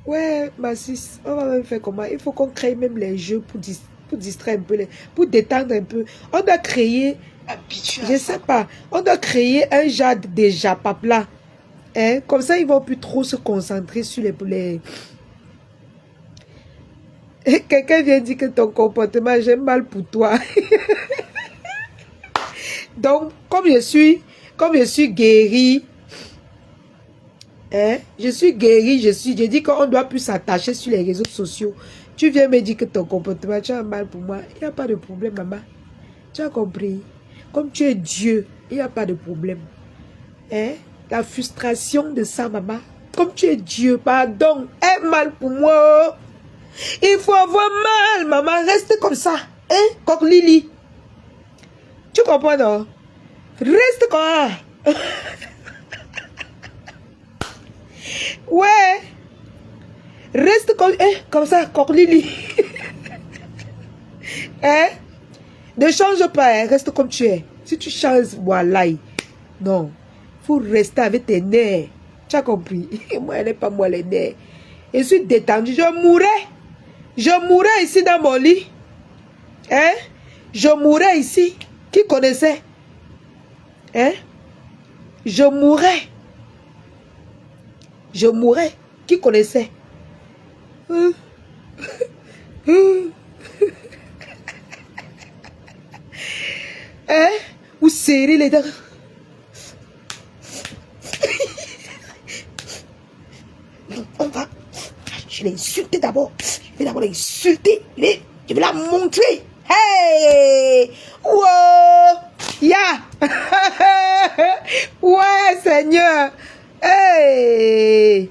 Ouais, ma sis, on va même faire comment? Il faut qu'on crée même les jeux pour distraire un peu, pour détendre un peu. On doit créer,
Habitué à
je
ça.
sais pas, on doit créer un genre de japapla. Hein? Comme ça, ils vont plus trop se concentrer sur les... Quelqu'un vient dire que ton comportement, j'aime mal pour toi. Donc, comme je suis guérie, hein, je suis guérie, je dis qu'on doit plus s'attacher sur les réseaux sociaux. Tu viens me dire que ton comportement, tu as mal pour moi. Il n'y a pas de problème, maman. Tu as compris? Comme tu es Dieu, il n'y a pas de problème. Hein? La frustration de ça, maman. Comme tu es Dieu, pardon. Aie mal pour moi. Il faut avoir mal, maman. Reste comme ça. Hein? Comme Lily. Tu comprends, non? Reste comme ça. Ouais. Reste comme ça, comme Lily. Hein? Ne change pas, hein? Reste comme tu es. Si tu changes, voilà. Non. Il faut rester avec tes nerfs. Tu as compris? Moi, elle n'est pas moi les nerfs. Je suis détendue. Je mourrais. Je mourrais ici dans mon lit. Hein? Je mourrais ici. Qui connaissait? Hein? Je mourrais. Je mourrais. Qui connaissait? Hein? Vous serrez les dents. On va. Je l'ai insulté d'abord. Je vais d'abord l'insulter. Je vais la montrer. Hey! Wow! Ya! Ouais, Seigneur! Hey!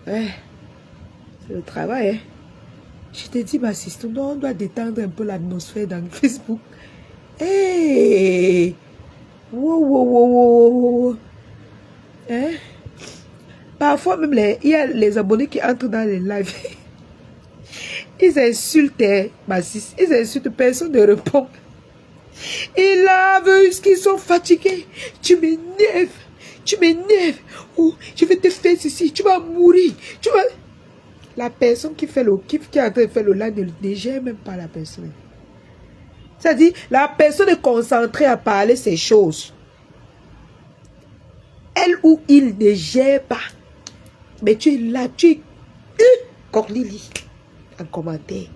Ouais, c'est le travail, hein. Je te dis, ma sister, on doit détendre un peu l'atmosphère dans Facebook. Hey! Wow, wow, wow, wow, wow. Hein? Parfois même, il y a les abonnés qui entrent dans les lives. Ils insultent, hein, ma sis. Ils insultent, personne ne répond. Ils lavent ce qu'ils sont fatigués. Tu m'énerves. Tu m'énerves. Oh, je vais te faire ceci. Tu vas mourir. Tu vas... La personne qui fait le kiff, qui est en train de faire le live, ne gère même pas la personne. C'est-à-dire, la personne est concentrée à parler ces choses. Elle ou il ne gère pas. Mais tu es là, tu es... Cornélie, en commentaire.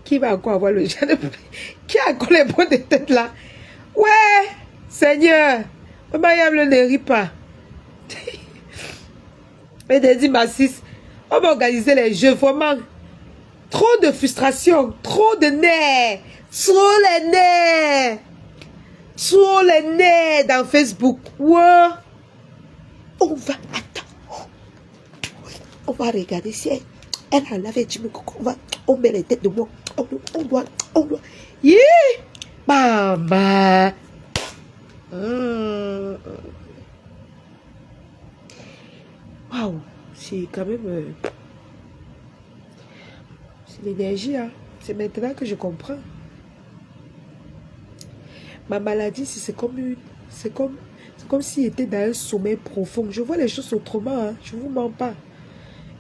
Qui va encore avoir le genre de... Qui a encore les points de tête là? Ouais, Seigneur. Maman ne rit pas. Mais dit, ma sis, on va organiser les jeux, vraiment. Trop de frustration, trop de nerfs. Trop les nerfs. Trop les nerfs dans Facebook. Ouais. On va... Attends. On va regarder si elle a lavé du coco. On met les têtes de moi. On doit. Yeah! Maman. Waouh. C'est quand même... c'est l'énergie, hein. C'est maintenant que je comprends. Ma maladie, c'est comme une... C'est comme s'il était dans un sommeil profond. Je vois les choses autrement, hein. Je ne vous mens pas.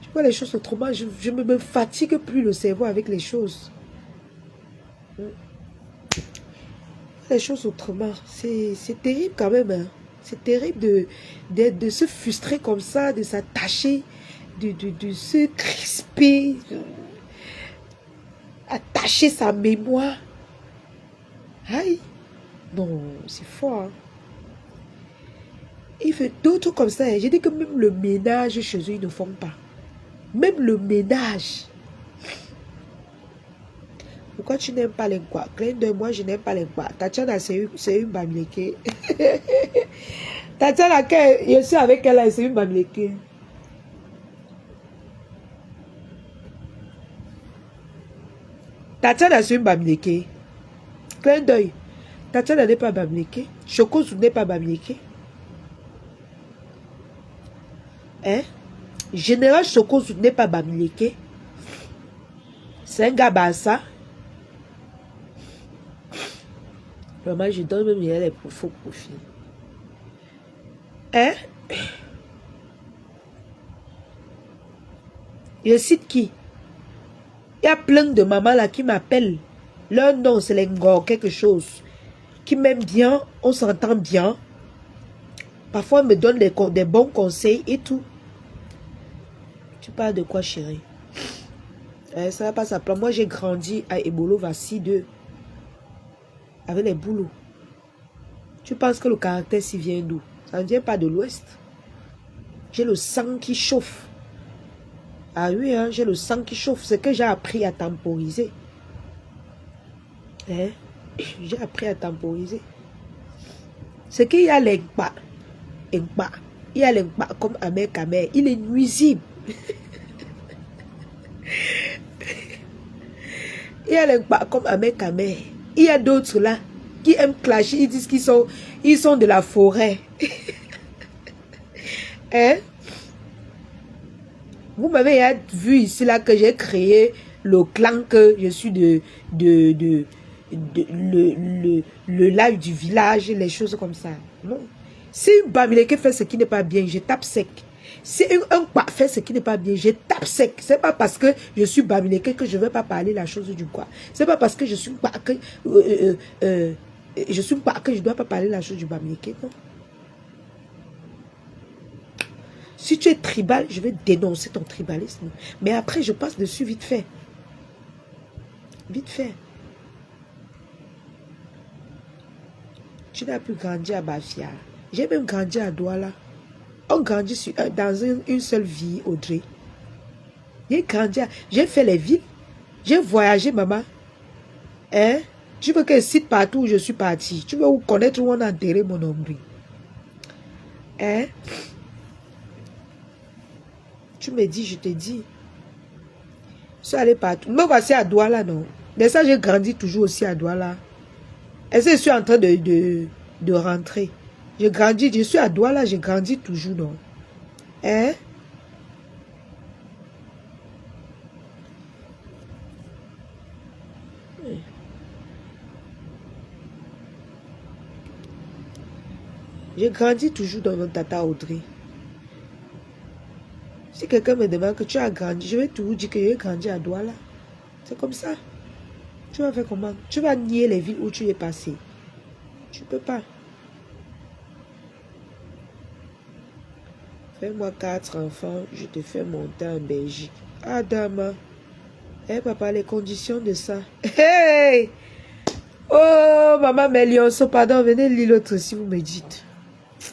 Je vois les choses autrement. Je ne me fatigue plus le cerveau avec les choses. Les choses autrement. C'est terrible quand même. Hein. C'est terrible de se frustrer comme ça, de s'attacher, de se crisper, attacher sa mémoire. Aïe. Non, c'est fort. Hein. Il fait d'autres comme ça. J'ai dit que même le ménage chez eux, ils ne font pas. Même le ménage. Pourquoi tu n'aimes pas les quoi? Clin de moi, je n'aime pas les quoi. Tatiana, c'est une bamileke. Tatiana, je suis avec elle, c'est une bamileke. Tatiana, c'est une bamileke. Clin d'œil. Tatiana n'est pas bamileke. Chocosu n'est pas bamileke. Hein? Général Chocosu n'est pas bamileke. C'est un gars bassa. Vraiment, je donne même les faux profils. Hein? Je cite qui? Il y a plein de mamans là qui m'appellent. Leur nom, c'est l'engor, quelque chose. Qui m'aiment bien, on s'entend bien. Parfois, on me donne des bons conseils et tout. Tu parles de quoi, chérie? Ça va pas s'appeler. Moi, j'ai grandi à Ebolova 6-2. Avec les boulots. Tu penses que le caractère s'y vient d'où? Ça ne vient pas de l'Ouest. J'ai le sang qui chauffe. Ah oui, hein, j'ai le sang qui chauffe. C'est que j'ai appris à temporiser. Hein? J'ai appris à temporiser. C'est qu'il y a l'engba. Il y a l'engba comme Amer Kamer. Il est nuisible. Il y a l'engba comme Amer Kamer. Il y a d'autres là qui aiment clasher. Ils disent qu'ils sont de la forêt. Hein? Vous m'avez vu ici là que j'ai créé le clan, que je suis le live du village, les choses comme ça. Non. Si une Bamileke fait ce qui n'est pas bien, je tape sec. Si un quoi fait ce qui n'est pas bien, je tape sec. C'est pas parce que je suis Bamileke que je ne vais pas parler la chose du quoi. C'est pas parce que je suis pas que je dois pas parler la chose du Bamileke, non. Si tu es tribal, je vais dénoncer ton tribalisme. Mais après, je passe dessus vite fait. Vite fait. Tu n'as plus grandi à Bafia. J'ai même grandi à Douala. On grandit dans une seule vie, Audrey. J'ai fait les villes. J'ai voyagé, maman. Hein? Tu veux que je cite partout où je suis partie. Tu veux connaître où on a enterré mon nombril. Hein? Tu me dis, je te dis. Je suis allé partout. Me voici à Douala, non? Mais ça, j'ai grandi toujours aussi à Douala. Est-ce que je suis en train de rentrer? J'ai grandi, je suis à Douala, j'ai grandi toujours, non? Hein? J'ai grandi toujours dans mon tata Audrey. Si quelqu'un me demande que tu as grandi, je vais toujours dire que j'ai grandi à Douala. C'est comme ça. Tu vas faire comment? Tu vas nier les villes où tu es passé. Tu peux pas. Fais-moi 4 enfants, je te fais monter en Belgique. Ah, dame. Eh, papa, les conditions de ça. Hey! Oh, maman Mélionceau, pardon, venez lire l'autre si vous me dites. Ça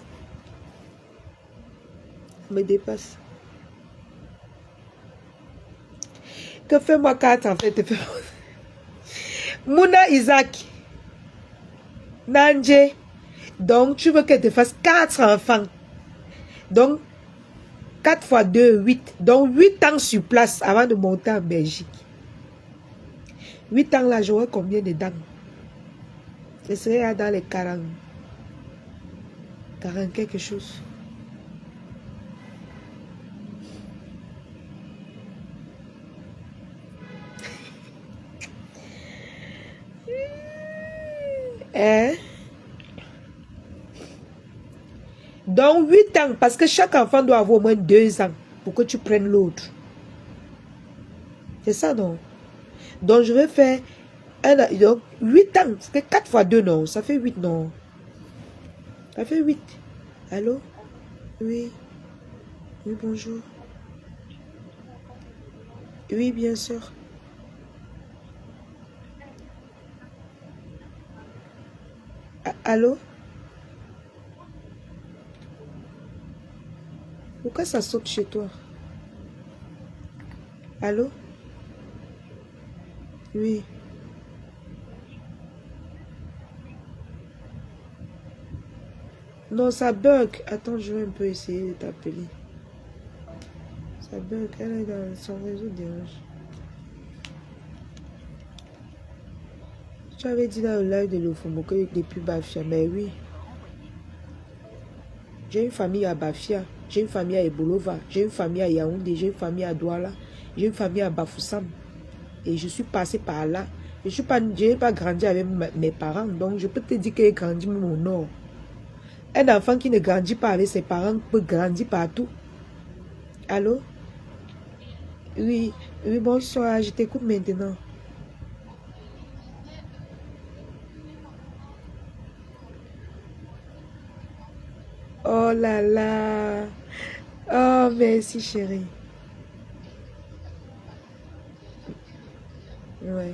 me dépasse. Que fais-moi 4 enfants, te fais Mouna Isaac. Nanje. Donc, tu veux qu'elle te fasse 4 enfants. Donc, 4 fois 2, 8. Donc, 8 ans sur place avant de monter en Belgique. 8 ans là, j'aurais combien de dents? Je serais dans les 40. 40 quelque chose. Hein? Donc 8 ans, parce que chaque enfant doit avoir au moins 2 ans pour que tu prennes l'autre. C'est ça, non? Donc je vais faire donc 8 ans, c'est 4 fois 2, non? Ça fait 8, non? Ça fait 8. Allô? Oui. Oui, bonjour. Oui, bien sûr. Allô? Pourquoi ça saute chez toi? Allô? Oui. Non, ça bug. Attends, je vais un peu essayer de t'appeler. Ça bug. Elle est dans son réseau dérange. Tu avais dit dans le live de l'Ofomo que depuis Bafia, mais oui. J'ai une famille à Bafia, j'ai une famille à Ebolova, j'ai une famille à Yaoundé, j'ai une famille à Douala, j'ai une famille à Bafoussam. Et je suis passé par là. Je n'ai pas grandi avec mes parents, donc je peux te dire qu'elle grandit même au nord. Un enfant qui ne grandit pas avec ses parents peut grandir partout. Allô? Oui, oui, bonsoir, je t'écoute maintenant. Oh là là. Oh, merci chérie. Ouais.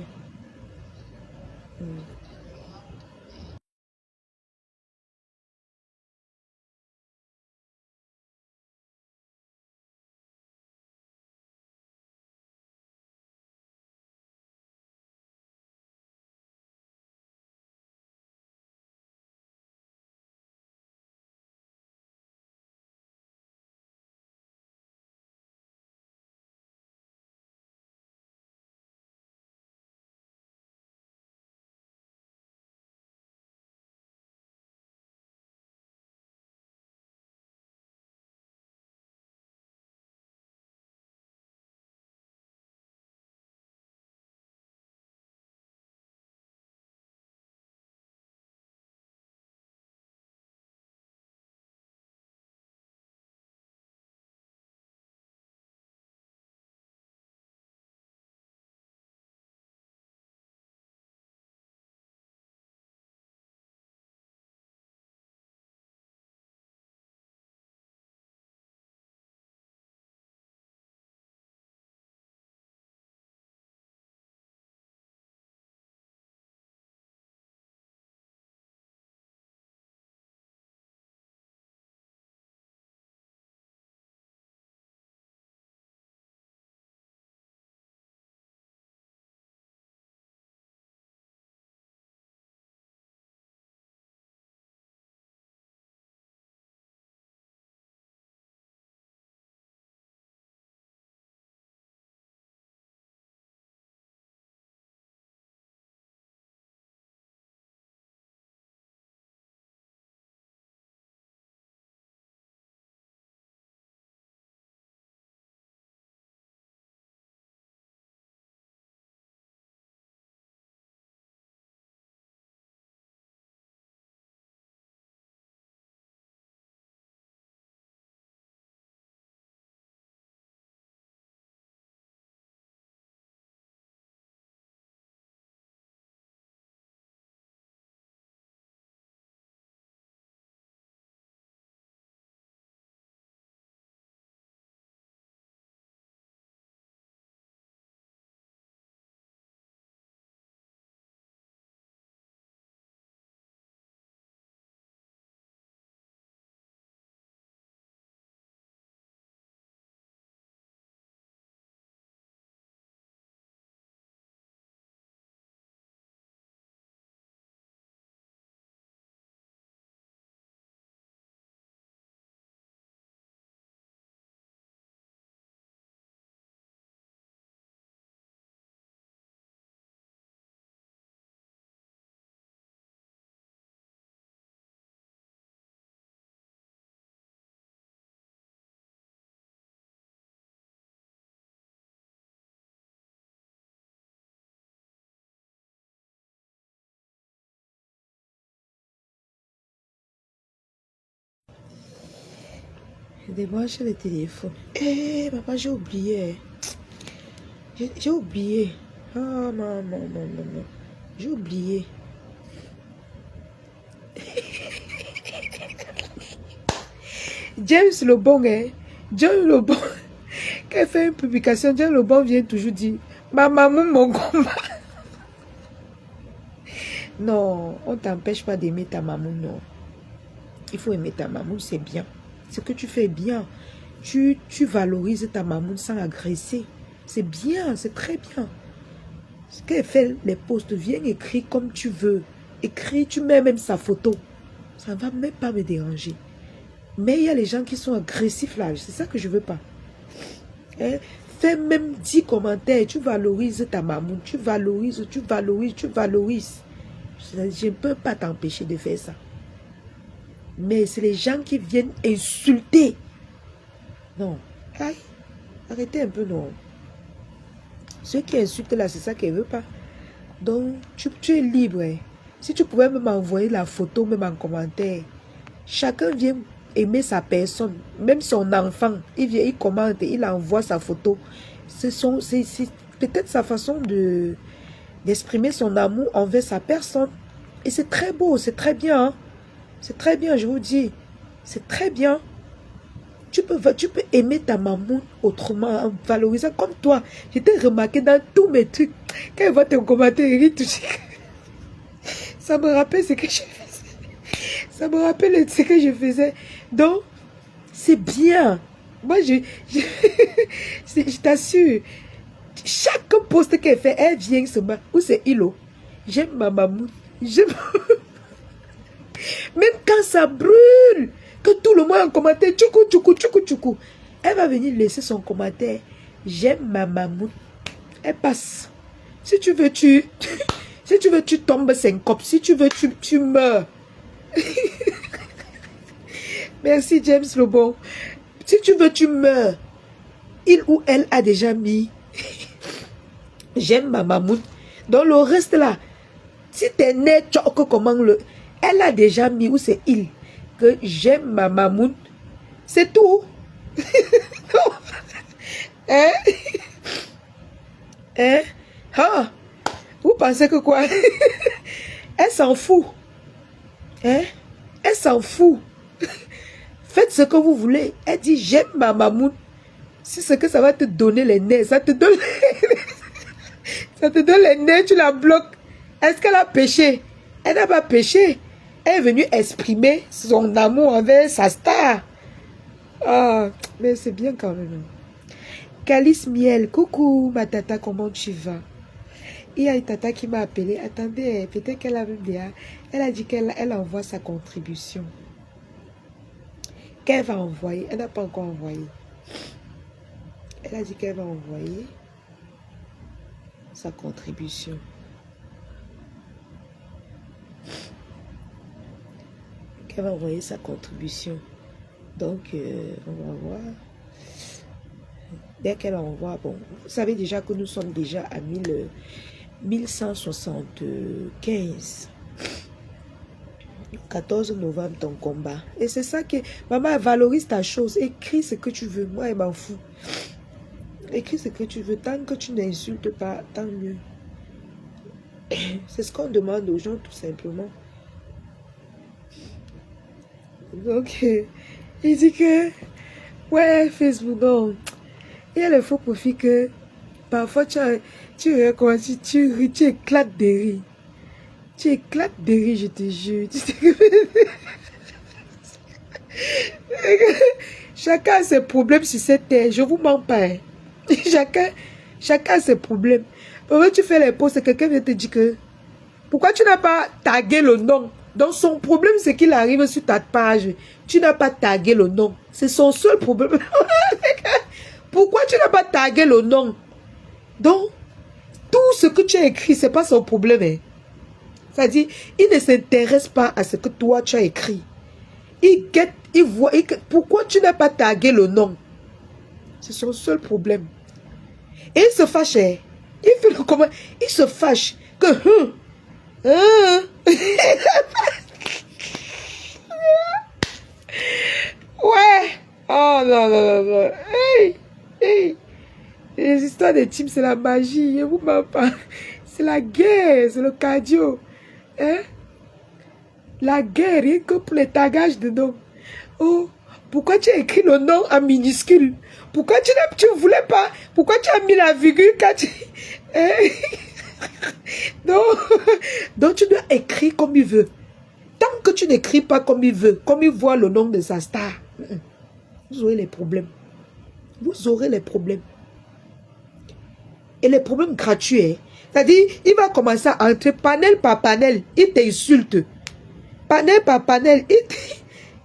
Débranche le téléphone. Eh, papa, j'ai oublié. J'ai oublié. Oh, non, non, non, non, non. J'ai oublié. James le bon, hein. James le bon. Quand elle fait une publication, James le bon vient toujours dire ma maman, mon combat. Non, on t'empêche pas d'aimer ta maman, non. Il faut aimer ta maman, c'est bien. Ce que tu fais bien. Tu valorises ta maman sans agresser. C'est bien, c'est très bien. Ce qu'elle fait, les posts, viens écrire comme tu veux. Écris, tu mets même sa photo. Ça ne va même pas me déranger. Mais il y a les gens qui sont agressifs là. C'est ça que je ne veux pas. Hein? Fais même 10 commentaires. Tu valorises ta maman. Tu valorises, tu valorises, tu valorises. Je ne peux pas t'empêcher de faire ça. Mais c'est les gens qui viennent insulter. Non. Aïe. Arrêtez un peu, non. Ceux qui insultent là, c'est ça qu'elle ne veut pas. Donc, tu es libre. Hein. Si tu pouvais même m'envoyer la photo, même en commentaire. Chacun vient aimer sa personne. Même son enfant, il vient, il commente, il envoie sa photo. C'est peut-être sa façon d'exprimer son amour envers sa personne. Et c'est très beau, c'est très bien. Hein. C'est très bien, je vous dis. C'est très bien. Tu peux aimer ta maman autrement, en valorisant comme toi. Je t'ai remarqué dans tous mes trucs. Quand elle voit tes commentaires, elle rit tout. Ça me rappelle ce que je faisais. Ça me rappelle ce que je faisais. Donc, c'est bien. Moi, je t'assure. Chaque poste qu'elle fait, elle vient se battre. Ou c'est Hilo. J'aime ma maman. J'aime... Même quand ça brûle, que tout le monde en commentaire, tchoukou. Elle va venir laisser son commentaire. J'aime ma maman. Elle passe. Si tu veux, tu tombes syncope. Si tu veux, tu meurs. Merci James Lobon. Si tu veux, tu meurs. Il ou elle a déjà mis. J'aime ma maman. Dans le reste là, si t'es né, comment le... Elle a déjà mis, ou c'est il, que j'aime ma maman. C'est tout. Hein? Hein? Ah, vous pensez que quoi? Elle s'en fout. Hein? Elle s'en fout. Faites ce que vous voulez. Elle dit j'aime ma maman. C'est ce que ça va te donner les nerfs. Ça te donne ça te donne les nerfs, tu la bloques. Est-ce qu'elle a péché? Elle n'a pas péché. Elle est venue exprimer son amour envers sa star. Ah, mais c'est bien quand même. Calice Miel, coucou ma tata, comment tu vas? Il y a une tata qui m'a appelé. Attendez, peut-être qu'elle a même déjà. Elle a dit qu'elle envoie sa contribution. Qu'elle va envoyer. Elle n'a pas encore envoyé. Elle a dit qu'elle va envoyer sa contribution. Elle va envoyer sa contribution. Donc, on va voir. Dès qu'elle envoie, bon, vous savez déjà que nous sommes déjà à 1175. 14 novembre, ton combat. Et c'est ça que... Maman, valorise ta chose. Écris ce que tu veux. Moi, elle m'en fout. Écris ce que tu veux. Tant que tu n'insultes pas, tant mieux. C'est ce qu'on demande aux gens, tout simplement. Donc, il dit que... Ouais, Facebook, non. Il y a le faux profit que... Parfois, tu éclates des rires. Tu éclates de rire, je te jure. Chacun a ses problèmes sur cette terre. Je vous mens pas. Hein. Chacun a ses problèmes. Pourquoi tu fais les posts et quelqu'un vient te dire que... Pourquoi tu n'as pas tagué le nom? Donc son problème, c'est qu'il arrive sur ta page. Tu n'as pas tagué le nom. C'est son seul problème. Pourquoi tu n'as pas tagué le nom? Donc, tout ce que tu as écrit, ce n'est pas son problème. Hein. C'est-à-dire, il ne s'intéresse pas à ce que toi, tu as écrit. Il guette, il voit. Pourquoi tu n'as pas tagué le nom? C'est son seul problème. Et il se fâche. Hein. Il fait le comment? Il se fâche. Que... Ouais. Oh non. Hey. Les histoires des teams, c'est la magie. Je vous mens pas. C'est la guerre. C'est le cardio. Hein? La guerre, rien que pour les tagages de nom. Oh, pourquoi tu as écrit le nom en minuscule? Pourquoi tu voulais pas? Pourquoi tu as mis la virgule quand tu... Hein? Donc tu dois écrire comme il veut. Tant que tu n'écris pas comme il veut, comme il voit le nom de sa star, vous aurez les problèmes. Vous aurez les problèmes. Et les problèmes gratuits. Hein? C'est-à-dire, il va commencer à entrer panel par panel. Il t'insulte. Panel par panel.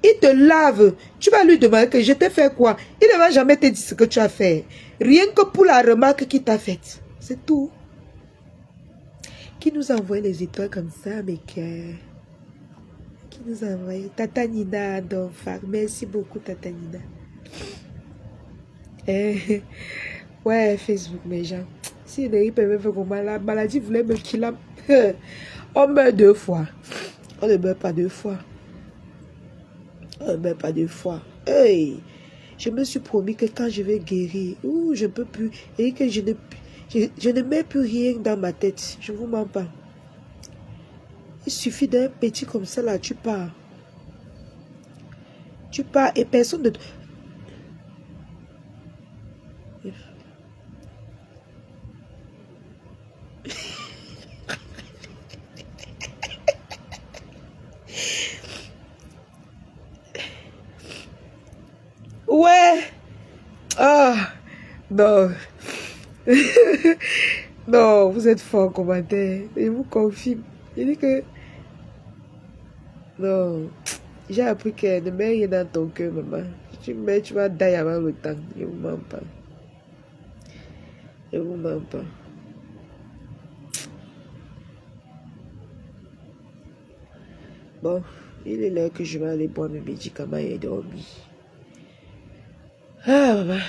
Il te lave. Tu vas lui demander que je t'ai fait quoi? Il ne va jamais te dire ce que tu as fait. Rien que pour la remarque qu'il t'a faite. C'est tout. Qui nous a envoyé les étoiles comme ça, mes cœurs? Qui nous a envoyé? Tata Nina d'Enfar. Merci beaucoup, Tata Nina. Ouais, Facebook, mes gens. Si Néri peut me faire comment, la maladie voulait me killer. On meurt 2 fois. On ne meurt pas 2 fois. On ne meurt pas 2 fois. Hey, je me suis promis que quand je vais guérir, je ne peux plus, et que je ne mets plus rien dans ma tête. Je ne vous mens pas. Il suffit d'un petit comme ça là, tu pars. Tu pars et personne ne... Ouais. Ah, non. Non, vous êtes fort en commentaire. Je vous confirme. Je dis que... Non. J'ai appris que ne mets rien dans ton cœur, maman. Tu mets, tu vas die avant le temps. Je vous mens pas. Je vous mens pas. Bon, il est l'heure que je vais aller boire mes médicaments et dormir. Ah, maman.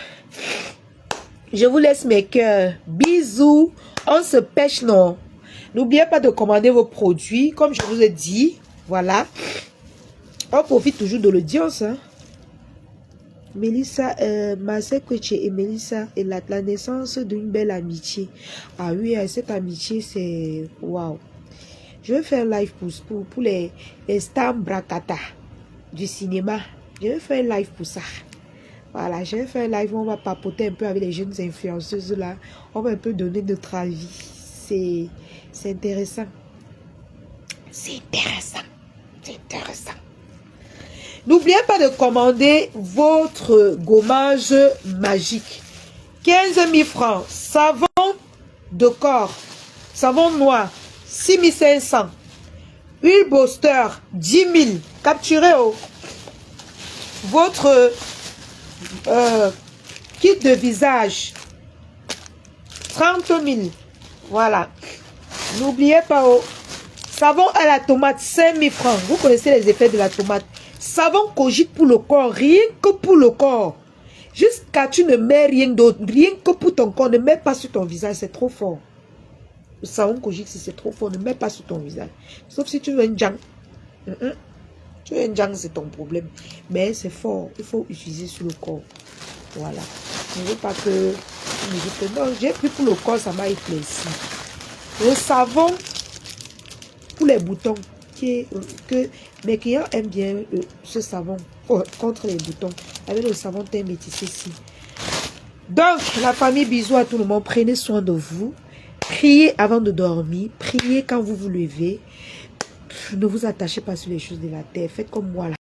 Je vous laisse mes cœurs. Bisous. On se pêche, non? N'oubliez pas de commander vos produits, comme je vous ai dit. Voilà. On profite toujours de l'audience. Hein? Mélissa, Marcel Coche et Mélissa, et la naissance d'une belle amitié. Ah oui, cette amitié, c'est... Waouh. Je vais faire un live pour les stars bracata du cinéma. Je vais faire un live pour ça. Voilà, je vais faire un live où on va papoter un peu avec les jeunes influenceuses là. On va un peu donner notre avis. C'est intéressant. C'est intéressant. C'est intéressant. N'oubliez pas de commander votre gommage magique. 15 000 francs. Savon de corps. Savon noir. 6 500. Huile Booster. 10 000. Capturez votre kit de visage. 30 000. Voilà. N'oubliez pas savon à la tomate. 5 000 francs. Vous connaissez les effets de la tomate. Savon Kojic pour le corps, rien que pour le corps. Jusqu'à tu ne mets rien d'autre, rien que pour ton corps, ne mets pas sur ton visage, c'est trop fort. Le savon Kojic, c'est trop fort, ne mets pas sur ton visage. Sauf si tu veux un jang. Tu veux un jang, c'est ton problème. Mais c'est fort, il faut utiliser sur le corps. Voilà. Je ne veux pas que... Non, j'ai pris pour le corps, ça m'a éclairci. Le savon pour les boutons. Mes clients aiment bien ce savon contre les boutons avec le savon teint métissé ici. Donc la famille, bisous à tout le monde, prenez soin de vous, priez avant de dormir, priez quand vous vous levez, ne vous attachez pas sur les choses de la terre, faites comme moi là.